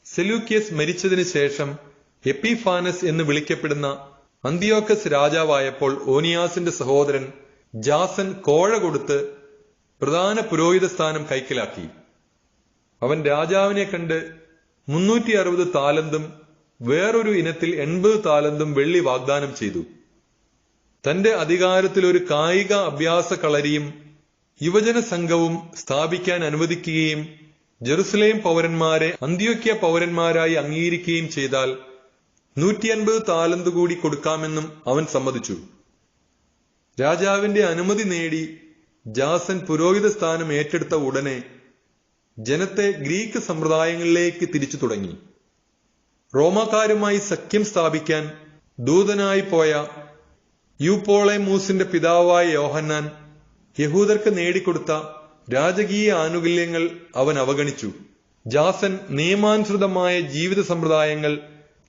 സെലൂക്യസ് മരിച്ചതിന് ശേഷം എപ്പിഫാനസ് എന്ന് വിളിക്കപ്പെടുന്ന അന്തിയോക്കസ് രാജാവായപ്പോൾ ഓനിയാസിന്റെ സഹോദരൻ ജാസൻ കോഴ കൊടുത്ത് പ്രധാന പുരോഹിത സ്ഥാനം കൈക്കലാക്കി. അവൻ രാജാവിനെ കണ്ട് 360 താലന്തും വേറൊരു ഇനത്തിൽ 80 താലന്തും വെള്ളി വാഗ്ദാനം ചെയ്തു. തന്റെ അധികാരത്തിൽ ഒരു കായിക അഭ്യാസ കളരിയും യുവജന സംഘവും സ്ഥാപിക്കാൻ അനുവദിക്കുകയും ജെറുസലേം പൗരന്മാരെ അന്ത്യോക്യ പൗരന്മാരായി അംഗീകരിക്കുകയും ചെയ്താൽ 150 താലന്ത് കൂടി കൊടുക്കാമെന്നും അവൻ സമ്മതിച്ചു. രാജാവിന്റെ അനുമതി നേടി ജാസൻ പുരോഹിത സ്ഥാനം ഏറ്റെടുത്ത ഉടനെ ജനത്തെ ഗ്രീക്ക് സമ്പ്രദായങ്ങളിലേക്ക് തിരിച്ചു തുടങ്ങി. റോമാക്കാരുമായി സഖ്യം സ്ഥാപിക്കാൻ ദൂതനായി പോയ യൂപ്പോളേമൂസിന്റെ പിതാവായ യോഹന്നാൻ യഹൂദർക്ക് നേടിക്കൊടുത്ത രാജകീയ ആനുകൂല്യങ്ങൾ അവൻ അവഗണിച്ചു. ജാസൻ നിയമാനുസൃതമായ ജീവിത സമ്പ്രദായങ്ങൾ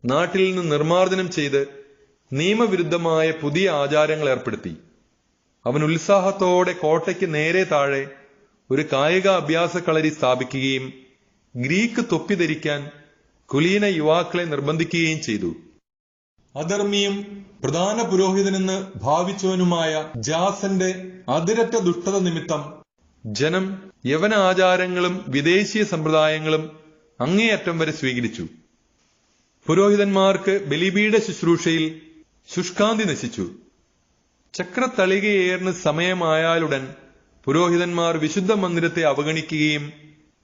നാട്ടിൽ നിന്ന് നിർമ്മാർജ്ജനം ചെയ്ത് നിയമവിരുദ്ധമായ പുതിയ ആചാരങ്ങൾ ഏർപ്പെടുത്തി. അവൻ ഉത്സാഹത്തോടെ കോട്ടയ്ക്ക് നേരെ താഴെ ഒരു കായിക അഭ്യാസ കളരി സ്ഥാപിക്കുകയും ഗ്രീക്ക് തൊപ്പി ധരിക്കാൻ കുലീന യുവാക്കളെ നിർബന്ധിക്കുകയും ചെയ്തു. അധർമ്മിയും പ്രധാന പുരോഹിതനെന്ന് ഭാവിച്ചവനുമായ ജാസന്റെ അതിരറ്റ ദുഷ്ടത നിമിത്തം ജനം യവന ആചാരങ്ങളും വിദേശീയ സമ്പ്രദായങ്ങളും അങ്ങേയറ്റം വരെ സ്വീകരിച്ചു. പുരോഹിതന്മാർക്ക് ബലിപീഠ ശുശ്രൂഷയിൽ ശുഷ്കാന്തി നശിച്ചു. ചക്രത്തളികയേറിന് സമയമായാലുടൻ പുരോഹിതന്മാർ വിശുദ്ധ മന്ദിരത്തെ അവഗണിക്കുകയും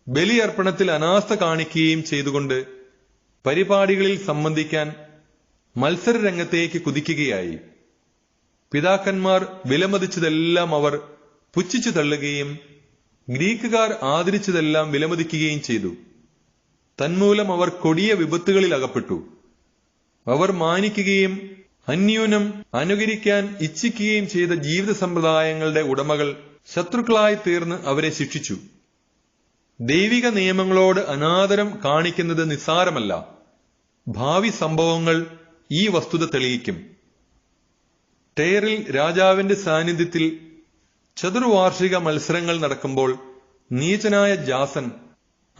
ബലിയർപ്പണത്തിൽ അനാസ്ഥ കാണിക്കുകയും ചെയ്തുകൊണ്ട് പരിപാടികളിൽ സംബന്ധിക്കാൻ മത്സരരംഗത്തേക്ക് കുതിക്കുകയായി. പിതാക്കന്മാർ വിലമതിച്ചതെല്ലാം അവർ പുച്ഛിച്ചു തള്ളുകയും ഗ്രീക്കുകാർ ആദരിച്ചതെല്ലാം വിലമതിക്കുകയും ചെയ്തു. തന്മൂലം അവർ കൊടിയ വിപത്തുകളിൽ അകപ്പെട്ടു. അവർ മാനിക്കുകയും അന്യൂനം അനുകരിക്കാൻ ഇച്ഛിക്കുകയും ചെയ്ത ജീവിത സമ്പ്രദായങ്ങളുടെ ഉടമകൾ ശത്രുക്കളായി തീർന്ന് അവരെ ശിക്ഷിച്ചു. ദൈവിക നിയമങ്ങളോട് അനാദരം കാണിക്കുന്നത് നിസ്സാരമല്ല. ഭാവി സംഭവങ്ങൾ ഈ വസ്തുത തെളിയിക്കും. ടേറിൽ രാജാവിന്റെ സാന്നിധ്യത്തിൽ ചതുർവാർഷിക മത്സരങ്ങൾ നടക്കുമ്പോൾ നീചനായ ജാസൻ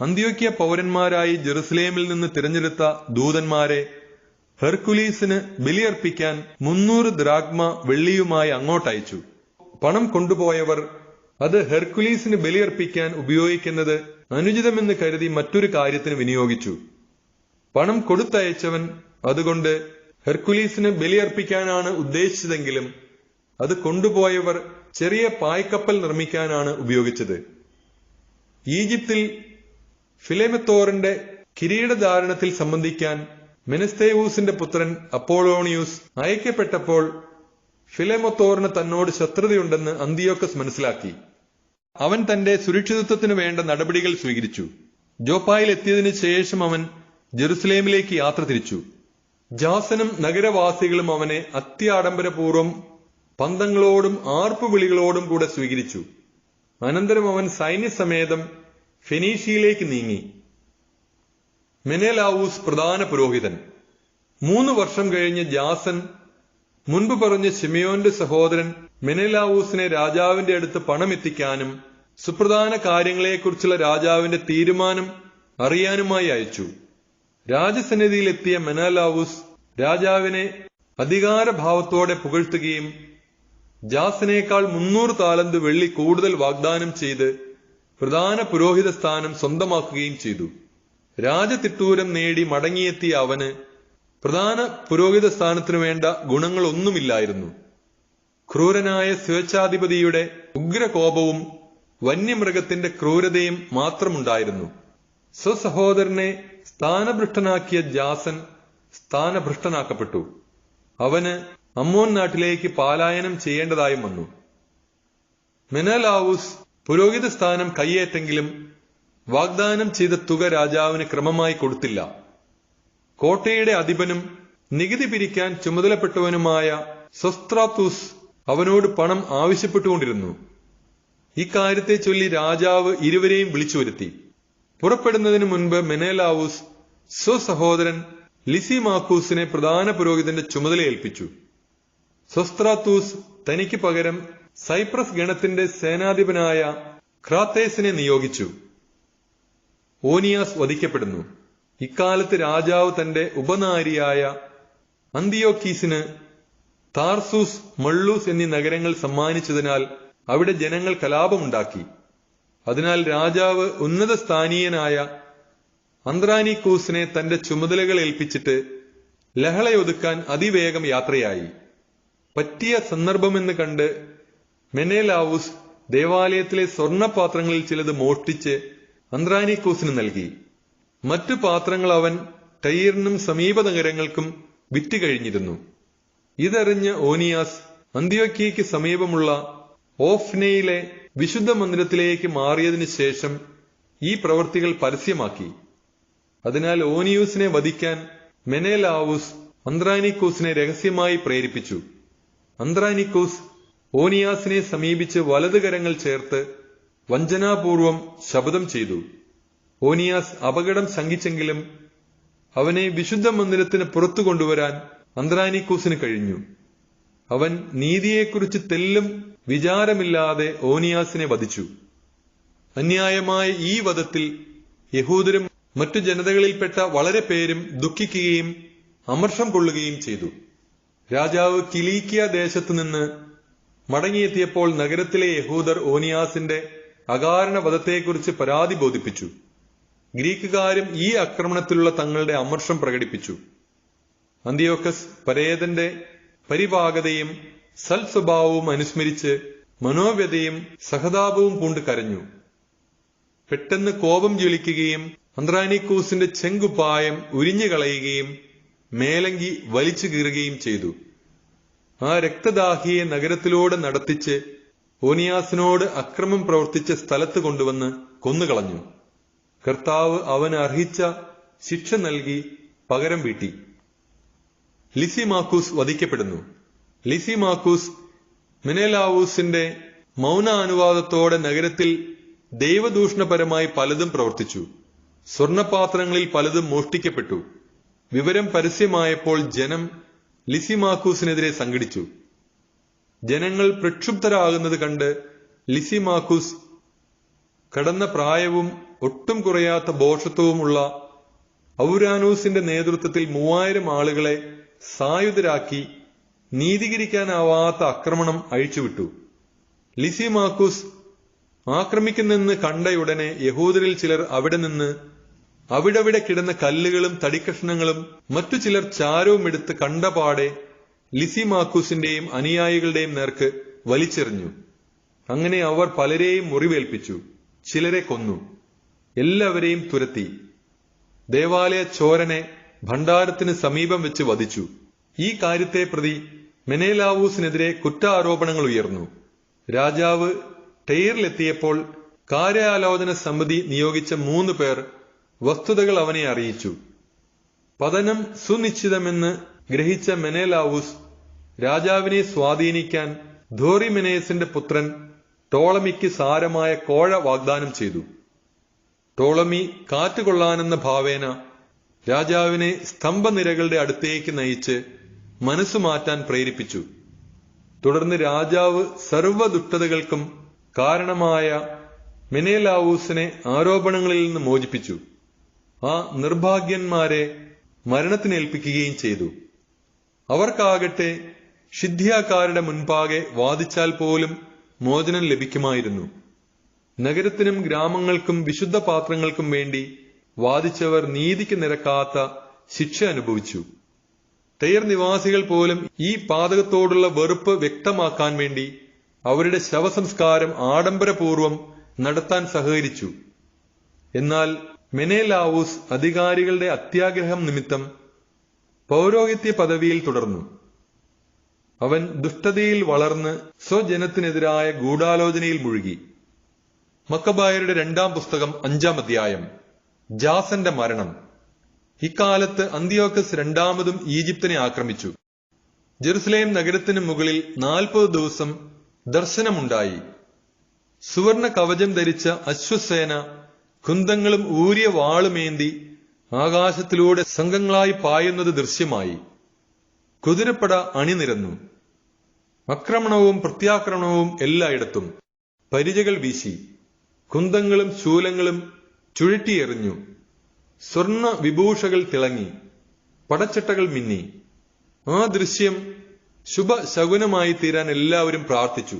അന്ത്യോക്യ പൗരന്മാരായി ജെറുസലേമിൽ നിന്ന് തിരഞ്ഞെടുത്ത ദൂതന്മാരെ ഹെർക്കുലീസിന് ബലിയർപ്പിക്കാൻ 300 ദ്രാഗ്മ വെള്ളിയുമായി അങ്ങോട്ടയച്ചു. പണം കൊണ്ടുപോയവർ അത് ഹെർക്കുലീസിന് ബലിയർപ്പിക്കാൻ ഉപയോഗിക്കുന്നത് അനുചിതമെന്ന് കരുതി മറ്റൊരു കാര്യത്തിന് വിനിയോഗിച്ചു. പണം കൊടുത്തയച്ചവൻ അതുകൊണ്ട് ഹെർക്കുലീസിന് ബലിയർപ്പിക്കാനാണ് ഉദ്ദേശിച്ചതെങ്കിലും അത് കൊണ്ടുപോയവർ ചെറിയ പായ്ക്കപ്പൽ നിർമ്മിക്കാനാണ് ഉപയോഗിച്ചത്. ഈജിപ്തിൽ ഫിലെമെത്തോറിന്റെ കിരീടധാരണത്തിൽ സംബന്ധിക്കാൻ മെനസ്തേവൂസിന്റെ പുത്രൻ അപ്പോളോണിയൂസ് അയക്കപ്പെട്ടപ്പോൾ ഫിലെമൊത്തോറിന് തന്നോട് ശത്രുതയുണ്ടെന്ന് അന്തിയോക്കസ് മനസ്സിലാക്കി. അവൻ തന്റെ സുരക്ഷിതത്വത്തിനു വേണ്ട നടപടികൾ സ്വീകരിച്ചു. ജോപ്പായിൽ എത്തിയതിനു ശേഷം അവൻ ജെറുസലേമിലേക്ക് യാത്ര തിരിച്ചു. ജാസനും നഗരവാസികളും അവനെ അത്യാഡംബരപൂർവ്വം പന്തങ്ങളോടും ആർപ്പുവിളികളോടും കൂടെ സ്വീകരിച്ചു. അനന്തരം അവൻ സൈന്യസമേതം ഫെനീഷ്യയിലേക്ക് നീങ്ങി. മെനേലാവൂസ് പ്രധാന പുരോഹിതൻ. 3 വർഷം കഴിഞ്ഞ് ജാസൻ മുൻപ് പറഞ്ഞ ശിമയോന്റെ സഹോദരൻ മെനേലാവൂസിനെ രാജാവിന്റെ അടുത്ത് പണം എത്തിക്കാനും സുപ്രധാന കാര്യങ്ങളെക്കുറിച്ചുള്ള രാജാവിന്റെ തീരുമാനം അറിയാനുമായി അയച്ചു. രാജസന്നിധിയിലെത്തിയ മെനേലാവൂസ് രാജാവിനെ അധികാരഭാവത്തോടെ പുകഴ്ത്തുകയും ജാസനേക്കാൾ 300 താലന്ത് വെള്ളി കൂടുതൽ വാഗ്ദാനം ചെയ്ത് പ്രധാന പുരോഹിത സ്ഥാനം സ്വന്തമാക്കുകയും ചെയ്തു. രാജതിട്ടൂരം നേടി മടങ്ങിയെത്തിയ അവന് പ്രധാന പുരോഹിത സ്ഥാനത്തിനു വേണ്ട ഗുണങ്ങളൊന്നുമില്ലായിരുന്നു. ക്രൂരനായ സ്വേച്ഛാധിപതിയുടെ ഉഗ്രകോപവും വന്യമൃഗത്തിന്റെ ക്രൂരതയും മാത്രമുണ്ടായിരുന്നു. സ്വസഹോദരനെ സ്ഥാനഭ്രഷ്ടനാക്കിയ ജാസൻ സ്ഥാനഭ്രഷ്ടനാക്കപ്പെട്ടു. അവന് അമ്മോൻ നാട്ടിലേക്ക് പലായനം ചെയ്യേണ്ടതായും വന്നു. മെനേലാവൂസ് പുരോഹിത സ്ഥാനം കൈയേറ്റെങ്കിലും വാഗ്ദാനം ചെയ്ത തുക രാജാവിന് ക്രമമായി കൊടുത്തില്ല. കോട്ടയുടെ അധിപനും നികുതി പിരിക്കാൻ ചുമതലപ്പെട്ടവനുമായ സൊസ്ത്രാത്തൂസ് അവനോട് പണം ആവശ്യപ്പെട്ടുകൊണ്ടിരുന്നു. ഇക്കാര്യത്തെ ചൊല്ലി രാജാവ് ഇരുവരെയും വിളിച്ചു വരുത്തി. പുറപ്പെടുന്നതിനു മുൻപ് മെനേലാവൂസ് സ്വസഹോദരൻ ലിസിമാക്കൂസിനെ പ്രധാന പുരോഹിതന്റെ ചുമതല ഏൽപ്പിച്ചു. സൊസ്ത്രാത്തൂസ് തനിക്ക് പകരം സൈപ്രസ് ഗണത്തിന്റെ സേനാധിപനായ ക്രാത്തേസിനെ നിയോഗിച്ചു. ഓനിയാസ് വധിക്കപ്പെടുന്നു. ഇക്കാലത്ത് രാജാവ് തന്റെ ഉപനാരിയായ അന്തിയോക്കീസിന് താർസൂസ്, മള്ളൂസ് എന്നീ നഗരങ്ങൾ സമ്മാനിച്ചതിനാൽ അവിടെ ജനങ്ങൾ കലാപമുണ്ടാക്കി. അതിനാൽ രാജാവ് ഉന്നത സ്ഥാനീയനായ അന്ത്രാനിക്കൂസിനെ തന്റെ ചുമതലകൾ ഏൽപ്പിച്ചിട്ട് ലഹളയൊതുക്കാൻ അതിവേഗം യാത്രയായി. പറ്റിയ സന്ദർഭമെന്ന് കണ്ട് മെനേലാവൂസ് ദേവാലയത്തിലെ സ്വർണപാത്രങ്ങളിൽ ചിലത് മോഷ്ടിച്ച് അന്ത്രാനിക്കൂസിന് നൽകി. മറ്റു പാത്രങ്ങൾ അവൻ ടൈറിനും സമീപ നഗരങ്ങൾക്കും വിറ്റുകഴിഞ്ഞിരുന്നു. ഇതറിഞ്ഞ ഓനിയാസ് അന്ത്യോക്യയ്ക്ക് സമീപമുള്ള ഓഫ്നയിലെ വിശുദ്ധ മന്ദിരത്തിലേക്ക് മാറിയതിനു ശേഷം ഈ പ്രവൃത്തികൾ പരസ്യമാക്കി. അതിനാൽ ഓനിയൂസിനെ വധിക്കാൻ മെനേലാവൂസ് അന്ത്രാനിക്കൂസിനെ രഹസ്യമായി പ്രേരിപ്പിച്ചു. അന്ത്രാനിക്കൂസ് ഓനിയാസിനെ സമീപിച്ച് വലത് കരങ്ങൾ ചേർത്ത് വഞ്ചനാപൂർവം ശപഥം ചെയ്തു. ഓനിയാസ് അപകടം ശങ്കിച്ചെങ്കിലും അവനെ വിശുദ്ധ മന്ദിരത്തിന് പുറത്തു കൊണ്ടുവരാൻ അന്ത്രാനിക്കൂസിന് കഴിഞ്ഞു. അവൻ നീതിയെക്കുറിച്ച് തെല്ലും വിചാരമില്ലാതെ ഓനിയാസിനെ വധിച്ചു. അന്യായമായ ഈ വധത്തിൽ യഹൂദരും മറ്റു ജനതകളിൽപ്പെട്ട വളരെ പേരും ദുഃഖിക്കുകയും അമർഷം കൊള്ളുകയും ചെയ്തു. രാജാവ് കിലീക്കിയ ദേശത്തുനിന്ന് മടങ്ങിയെത്തിയപ്പോൾ നഗരത്തിലെ യഹൂദർ ഓനിയാസിന്റെ അകാരണ വധത്തെക്കുറിച്ച് പരാതി ബോധിപ്പിച്ചു. ഗ്രീക്കുകാരും ഈ ആക്രമണത്തിലുള്ള തങ്ങളുടെ അമർഷം പ്രകടിപ്പിച്ചു. അന്തിയോക്കസ് പരേതന്റെ പരിപാകതയും സൽസ്വഭാവവും അനുസ്മരിച്ച് മനോവ്യതയും സഹതാപവും പൂണ്ട് കരഞ്ഞു. പെട്ടെന്ന് കോപം ജ്വലിക്കുകയും അന്ത്രാനിക്കൂസിന്റെ ചെങ്കുപ്പായം ഉരിഞ്ഞു കളയുകയും മേലങ്കി വലിച്ചു കീറുകയും ചെയ്തു. ആ രക്തദാഹിയെ നഗരത്തിലൂടെ നടത്തിച്ച് ഓനിയാസിനോട് അക്രമം പ്രവർത്തിച്ച സ്ഥലത്ത് കൊണ്ടുവന്ന് കൊന്നുകളഞ്ഞു. കർത്താവ് അവന് അർഹിച്ച ശിക്ഷ നൽകി പകരം വീട്ടി. ലിസിമാക്കൂസ് വധിക്കപ്പെടുന്നു. ലിസിമാക്കൂസ് മെനേലാവൂസിന്റെ മൗനാനുവാദത്തോടെ നഗരത്തിൽ ദൈവദൂഷണപരമായി പലതും പ്രവർത്തിച്ചു. സ്വർണപാത്രങ്ങളിൽ പലതും മോഷ്ടിക്കപ്പെട്ടു. വിവരം പരസ്യമായപ്പോൾ ജനം ലിസിമാക്കൂസിനെതിരെ സംഘടിച്ചു. ജനങ്ങൾ പ്രക്ഷുബ്ധരാകുന്നത് കണ്ട് ലിസിമാക്കൂസ് കടന്ന പ്രായവും ഒട്ടും കുറയാത്ത ഭോഷത്വവുമുള്ള ഔരാനൂസിന്റെ നേതൃത്വത്തിൽ 3000 ആളുകളെ സായുധരാക്കി നീതീകരിക്കാനാവാത്ത ആക്രമണം അഴിച്ചുവിട്ടു. ലിസിമാക്കൂസ് ആക്രമിക്കുന്നെന്ന് കണ്ടയുടനെ യഹൂദരിൽ ചിലർ അവിടവിടെ കിടന്ന കല്ലുകളും തടിക്കഷ്ണങ്ങളും മറ്റു ചിലർ ചാരവും എടുത്ത് കണ്ടപാടെ ലിസിമാക്കൂസിന്റെയും അനുയായികളുടെയും നേർക്ക് വലിച്ചെറിഞ്ഞു. അങ്ങനെ അവർ പലരെയും മുറിവേൽപ്പിച്ചു, ചിലരെ കൊന്നു, എല്ലാവരെയും തുരത്തി. ദേവാലയ ചോരനെ ഭണ്ഡാരത്തിന് സമീപം വെച്ച് വധിച്ചു. ഈ കാര്യത്തെ പ്രതി മെനേലാവൂസിനെതിരെ കുറ്റാരോപണങ്ങൾ ഉയർന്നു. രാജാവ് ടൈറിലെത്തിയപ്പോൾ കാര്യാലോചന സമിതി നിയോഗിച്ച 3 പേർ വസ്തുതകൾ അവനെ അറിയിച്ചു. പതനം സുനിശ്ചിതമെന്ന് ഗ്രഹിച്ച മെനേലാവൂസ് രാജാവിനെ സ്വാധീനിക്കാൻ ധോറിമെനേസിന്റെ പുത്രൻ ടോളമിക്ക് സാരമായ കോഴ വാഗ്ദാനം ചെയ്തു. ടോളമി കാറ്റുകൊള്ളാനെന്ന ഭാവേന രാജാവിനെ സ്തംഭനിരകളുടെ അടുത്തേക്ക് നയിച്ച് മനസ്സു മാറ്റാൻ പ്രേരിപ്പിച്ചു. തുടർന്ന് രാജാവ് സർവ്വദുഷ്ടതകൾക്കും കാരണമായ മെനേലാവൂസിനെ ആരോപണങ്ങളിൽ നിന്ന് മോചിപ്പിച്ചു. ആ നിർഭാഗ്യന്മാരെ മരണത്തിനേൽപ്പിക്കുകയും ചെയ്തു. അവർക്കാകട്ടെ ഷിദ്ധ്യാക്കാരുടെ മുൻപാകെ വാദിച്ചാൽ പോലും മോചനം ലഭിക്കുമായിരുന്നു. നഗരത്തിനും ഗ്രാമങ്ങൾക്കും വിശുദ്ധ പാത്രങ്ങൾക്കും വേണ്ടി വാദിച്ചവർ നീതിക്ക് നിരക്കാത്ത ശിക്ഷ അനുഭവിച്ചു. തെയർ നിവാസികൾ പോലും ഈ പാതകത്തോടുള്ള വെറുപ്പ് വ്യക്തമാക്കാൻ വേണ്ടി അവരുടെ ശവസംസ്കാരം ആഡംബരപൂർവം നടത്താൻ സഹകരിച്ചു. എന്നാൽ മെനേലാവൂസ് അധികാരികളുടെ അത്യാഗ്രഹം നിമിത്തം പൗരോഹിത്യ പദവിയിൽ തുടർന്നു. അവൻ ദുഷ്ടതയിൽ വളർന്ന് സ്വജനത്തിനെതിരായ ഗൂഢാലോചനയിൽ മുഴുകി. മക്കബായരുടെ 2-ാം പുസ്തകം 5-ാം അധ്യായം. ജാസന്റെ മരണം. ഇക്കാലത്ത് അന്തിയോക്കസ് രണ്ടാമതും ഈജിപ്തിനെ ആക്രമിച്ചു. ജെറുസലേം നഗരത്തിന് മുകളിൽ 40 ദിവസം ദർശനമുണ്ടായി. സുവർണ കവചം ധരിച്ച അശ്വസേന കുന്തങ്ങളും ഊരിയ വാളുമേന്തി ആകാശത്തിലൂടെ സംഘങ്ങളായി പായുന്നത് ദൃശ്യമായി. കുതിരപ്പട അണിനിരന്നു. ആക്രമണവും പ്രത്യാക്രമണവും എല്ലായിടത്തും. പരിചകൾ വീശി. കുന്തങ്ങളും ശൂലങ്ങളും ചുഴറ്റിയെറിഞ്ഞു. സ്വർണ വിഭൂഷകൾ തിളങ്ങി. പടച്ചട്ടകൾ മിന്നി. ആ ദൃശ്യം ശുഭശകുനമായി തീരാൻ എല്ലാവരും പ്രാർത്ഥിച്ചു.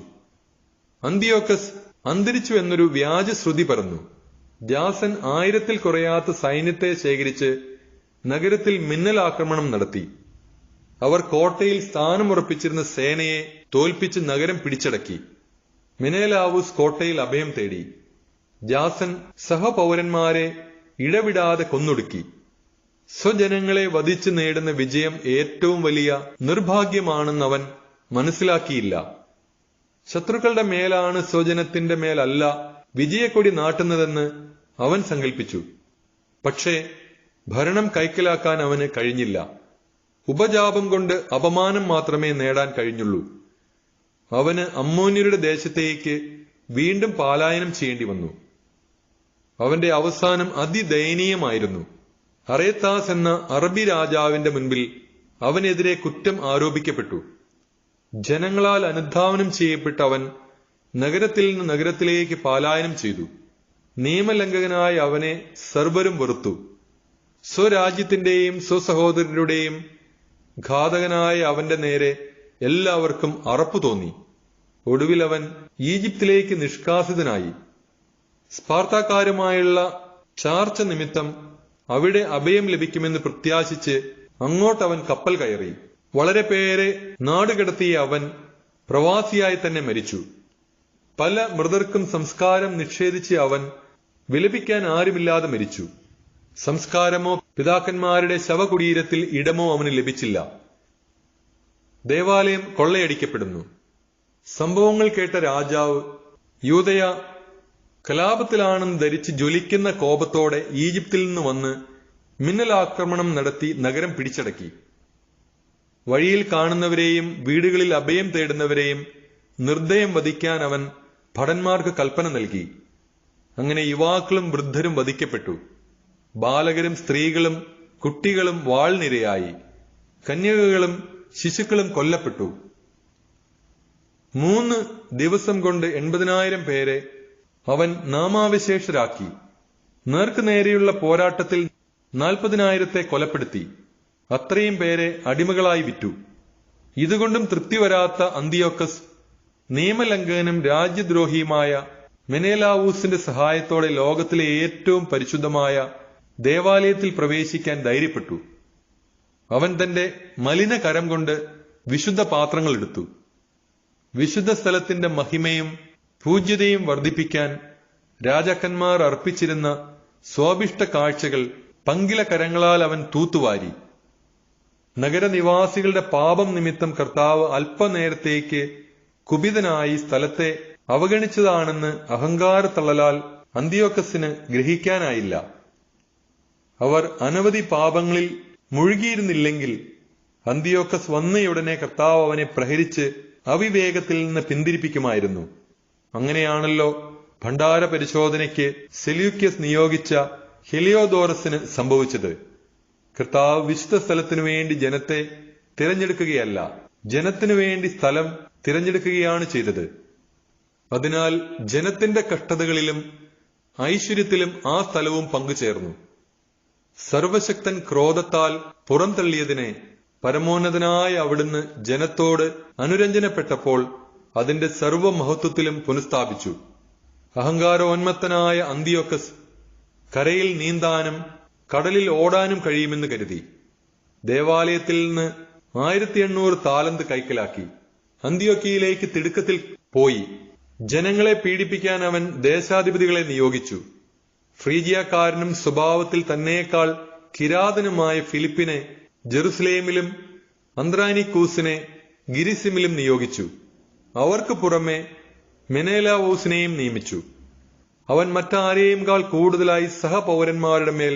അന്തിയോക്കസ് അന്തരിച്ചു എന്നൊരു വ്യാജശ്രുതി പരന്നു. ജാസൻ 1000-ൽ കുറയാത്ത സൈന്യത്തെ ശേഖരിച്ച് നഗരത്തിൽ മിന്നലാക്രമണം നടത്തി. അവർ കോട്ടയിൽ സ്ഥാനമുറപ്പിച്ചിരുന്ന സേനയെ തോൽപ്പിച്ച് നഗരം പിടിച്ചടക്കി. മെനേലാവൂസ് കോട്ടയിൽ അഭയം തേടി. ജാസൻ സഹപൗരന്മാരെ ഇടവിടാതെ കൊന്നൊടുക്കി. സ്വജനങ്ങളെ വധിച്ചു നേടുന്ന വിജയം ഏറ്റവും വലിയ നിർഭാഗ്യമാണെന്നവൻ മനസ്സിലാക്കിയില്ല. ശത്രുക്കളുടെ മേലാണ് സ്വജനത്തിന്റെ മേലല്ല വിജയക്കൊടി നാട്ടുന്നതെന്ന് അവൻ സങ്കൽപ്പിച്ചു. പക്ഷേ ഭരണം കൈക്കലാക്കാൻ അവന് കഴിഞ്ഞില്ല. ഉപജാപം കൊണ്ട് അപമാനം മാത്രമേ നേടാൻ കഴിഞ്ഞുള്ളൂ. അവന് അമ്മോന്യരുടെ ദേശത്തേക്ക് വീണ്ടും പലായനം ചെയ്യേണ്ടി വന്നു. അവന്റെ അവസാനം അതിദയനീയമായിരുന്നു. അറേത്താസ് എന്ന അറബി രാജാവിന്റെ മുൻപിൽ അവനെതിരെ കുറ്റം ആരോപിക്കപ്പെട്ടു. ജനങ്ങളാൽ അനുധാവനം ചെയ്യപ്പെട്ട അവൻ നഗരത്തിൽ നിന്ന് നഗരത്തിലേക്ക് പലായനം ചെയ്തു. നിയമലംഘകനായ അവനെ സർവരും വെറുത്തു. സ്വരാജ്യത്തിന്റെയും സ്വസഹോദരരുടെയും ഘാതകനായ അവന്റെ നേരെ എല്ലാവർക്കും അറപ്പു തോന്നി. ഒടുവിൽ അവൻ ഈജിപ്തിലേക്ക് നിഷ്കാസിതനായി. സ്പാർത്താക്കാരുമായുള്ള ചാർച്ച നിമിത്തം അവിടെ അഭയം ലഭിക്കുമെന്ന് പ്രത്യാശിച്ച് അങ്ങോട്ടവൻ കപ്പൽ കയറി. വളരെ പേരെ നാടുകടത്തിയ അവൻ പ്രവാസിയായി തന്നെ മരിച്ചു. പല മൃതർക്കും സംസ്കാരം നിഷേധിച്ച് അവൻ വിലപിക്കാൻ ആരുമില്ലാതെ മരിച്ചു. സംസ്കാരമോ പിതാക്കന്മാരുടെ ശവകുടീരത്തിൽ ഇടമോ അവന് ലഭിച്ചില്ല. ദേവാലയം കൊള്ളയടിക്കപ്പെടുന്നു. സംഭവങ്ങൾ കേട്ട രാജാവ് യൂദയ കലാപത്തിലാണെന്ന് ധരിച്ച് ജ്വലിക്കുന്ന കോപത്തോടെ ഈജിപ്തിൽ നിന്ന് വന്ന് മിന്നലാക്രമണം നടത്തി നഗരം പിടിച്ചടക്കി. വഴിയിൽ കാണുന്നവരെയും വീടുകളിൽ അഭയം തേടുന്നവരെയും നിർദ്ദയം വധിക്കാൻ അവൻ ഭടന്മാർക്ക് കൽപ്പന നൽകി. അങ്ങനെ യുവാക്കളും വൃദ്ധരും വധിക്കപ്പെട്ടു. ബാലകരും സ്ത്രീകളും കുട്ടികളും വാൾനിരയായി. കന്യകകളും ശിശുക്കളും കൊല്ലപ്പെട്ടു. 3 ദിവസം കൊണ്ട് 80,000 പേരെ അവൻ നാമാവിശേഷരാക്കി. നേർക്കുനേരെയുള്ള പോരാട്ടത്തിൽ 40,000-ത്തെ കൊലപ്പെടുത്തി. അത്രയും പേരെ അടിമകളായി വിറ്റു. ഇതുകൊണ്ടും തൃപ്തി വരാത്ത അന്തിയോക്കസ് നിയമലംഘകനും രാജ്യദ്രോഹിയുമായ മെനേലാവൂസിന്റെ സഹായത്തോടെ ലോകത്തിലെ ഏറ്റവും പരിശുദ്ധമായ ദേവാലയത്തിൽ പ്രവേശിക്കാൻ ധൈര്യപ്പെട്ടു. അവൻ തന്റെ മലിന കരം കൊണ്ട് വിശുദ്ധ പാത്രങ്ങൾ എടുത്തു. വിശുദ്ധ സ്ഥലത്തിന്റെ മഹിമയും പൂജ്യതയും വർദ്ധിപ്പിക്കാൻ രാജാക്കന്മാർ അർപ്പിച്ചിരുന്ന സ്വാഭിഷ്ട കാഴ്ചകൾ പങ്കില കരങ്ങളാൽ അവൻ തൂത്തുവാരി. നഗരനിവാസികളുടെ പാപം നിമിത്തം കർത്താവ് അല്പനേരത്തേക്ക് കുപിതനായി സ്ഥലത്തെ അവഗണിച്ചതാണെന്ന് അഹങ്കാരത്തള്ളലാൽ അന്തിയോക്കസിന് ഗ്രഹിക്കാനായില്ല. അവർ അനവധി പാപങ്ങളിൽ മുഴുകിയിരുന്നില്ലെങ്കിൽ അന്തിയോക്കസ് വന്നയുടനെ കർത്താവ് അവനെ പ്രഹരിച്ച് അവിവേകത്തിൽ നിന്ന് പിന്തിരിപ്പിക്കുമായിരുന്നു. അങ്ങനെയാണല്ലോ ഭണ്ഡാര പരിശോധനയ്ക്ക് സെല്യൂക്യസ് നിയോഗിച്ച ഹെലിയോദോറസിന് സംഭവിച്ചത്. കർത്താവ് വിശുദ്ധ സ്ഥലത്തിനു വേണ്ടി ജനത്തെ തിരഞ്ഞെടുക്കുകയല്ല, ജനത്തിനു വേണ്ടി സ്ഥലം തിരഞ്ഞെടുക്കുകയാണ് ചെയ്തത്. അതിനാൽ ജനത്തിന്റെ കഷ്ടതകളിലും ഐശ്വര്യത്തിലും ആ സ്ഥലവും പങ്കുചേർന്നു. സർവശക്തൻ ക്രോധത്താൽ പുറംതള്ളിയതിനെ പരമോന്നതനായ അവിടുന്ന് ജനത്തോട് അനുരഞ്ജനപ്പെട്ടപ്പോൾ അതിന്റെ സർവമഹത്വത്തിലും പുനഃസ്ഥാപിച്ചു. അഹങ്കാരോന്മത്തനായ അന്തിയോക്കസ് കരയിൽ നീന്താനും കടലിൽ ഓടാനും കഴിയുമെന്ന് കരുതി. ദേവാലയത്തിൽ നിന്ന് 1800 താലന്ത് കൈക്കലാക്കി. അന്ത്യോക്യയിലേക്ക് തിടുക്കത്തിൽ പോയി. ജനങ്ങളെ പീഡിപ്പിക്കാൻ അവൻ ദേശാധിപതികളെ നിയോഗിച്ചു. ഫ്രീജിയക്കാരനും സ്വഭാവത്തിൽ തന്നേക്കാൾ കിരാതനുമായ ഫിലിപ്പിനെ ജെറുസലേമിലും അന്ത്രാനിക്കൂസിനെ ഗിരിസിമിലും നിയോഗിച്ചു. അവർക്ക് പുറമെ മെനേലാവോസിനെയും നിയമിച്ചു. അവൻ മറ്റാരെയുംകാൾ കൂടുതലായി സഹപൗരന്മാരുടെ മേൽ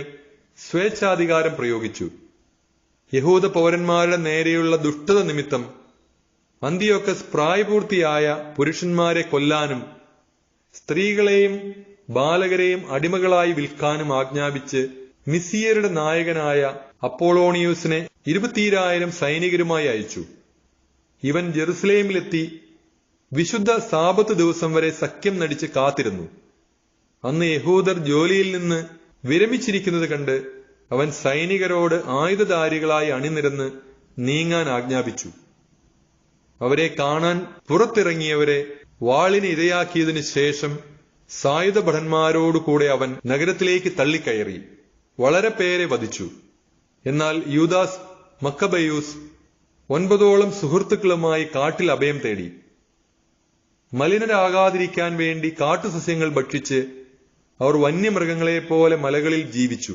സ്വേച്ഛാധികാരം പ്രയോഗിച്ചു. യഹൂദ പൗരന്മാരുടെ നേരെയുള്ള ദുഷ്ടത നിമിത്തം അന്തിയോക്കസ് പ്രായപൂർത്തിയായ പുരുഷന്മാരെ കൊല്ലാനും സ്ത്രീകളെയും ബാലകരെയും അടിമകളായി വിൽക്കാനും ആജ്ഞാപിച്ച് മിസിയരുടെ നായകനായ അപ്പോളോണിയൂസിനെ 20,000 സൈനികരുമായി അയച്ചു. ഇവൻ ജെറുസലേമിലെത്തി വിശുദ്ധ സാബത്ത് ദിവസം വരെ സഖ്യം നടിച്ച് കാത്തിരുന്നു. അന്ന് യഹൂദർ ജോലിയിൽ നിന്ന് വിരമിച്ചിരിക്കുന്നത് കണ്ട് അവൻ സൈനികരോട് ആയുധധാരികളായി അണിനിരന്ന് നീങ്ങാൻ ആജ്ഞാപിച്ചു. അവരെ കാണാൻ പുറത്തിറങ്ങിയവരെ വാളിന് ഇരയാക്കിയതിനു ശേഷം സായുധ ഭടന്മാരോടുകൂടെ അവൻ നഗരത്തിലേക്ക് തള്ളിക്കയറി വളരെ പേരെ വധിച്ചു. എന്നാൽ യൂദാസ് മക്കബയൂസ് 9 സുഹൃത്തുക്കളുമായി കാട്ടിൽ അഭയം തേടി. മലിനരാകാതിരിക്കാൻ വേണ്ടി കാട്ടുസസ്യങ്ങൾ ഭക്ഷിച്ച് അവർ വന്യമൃഗങ്ങളെപ്പോലെ മലകളിൽ ജീവിച്ചു.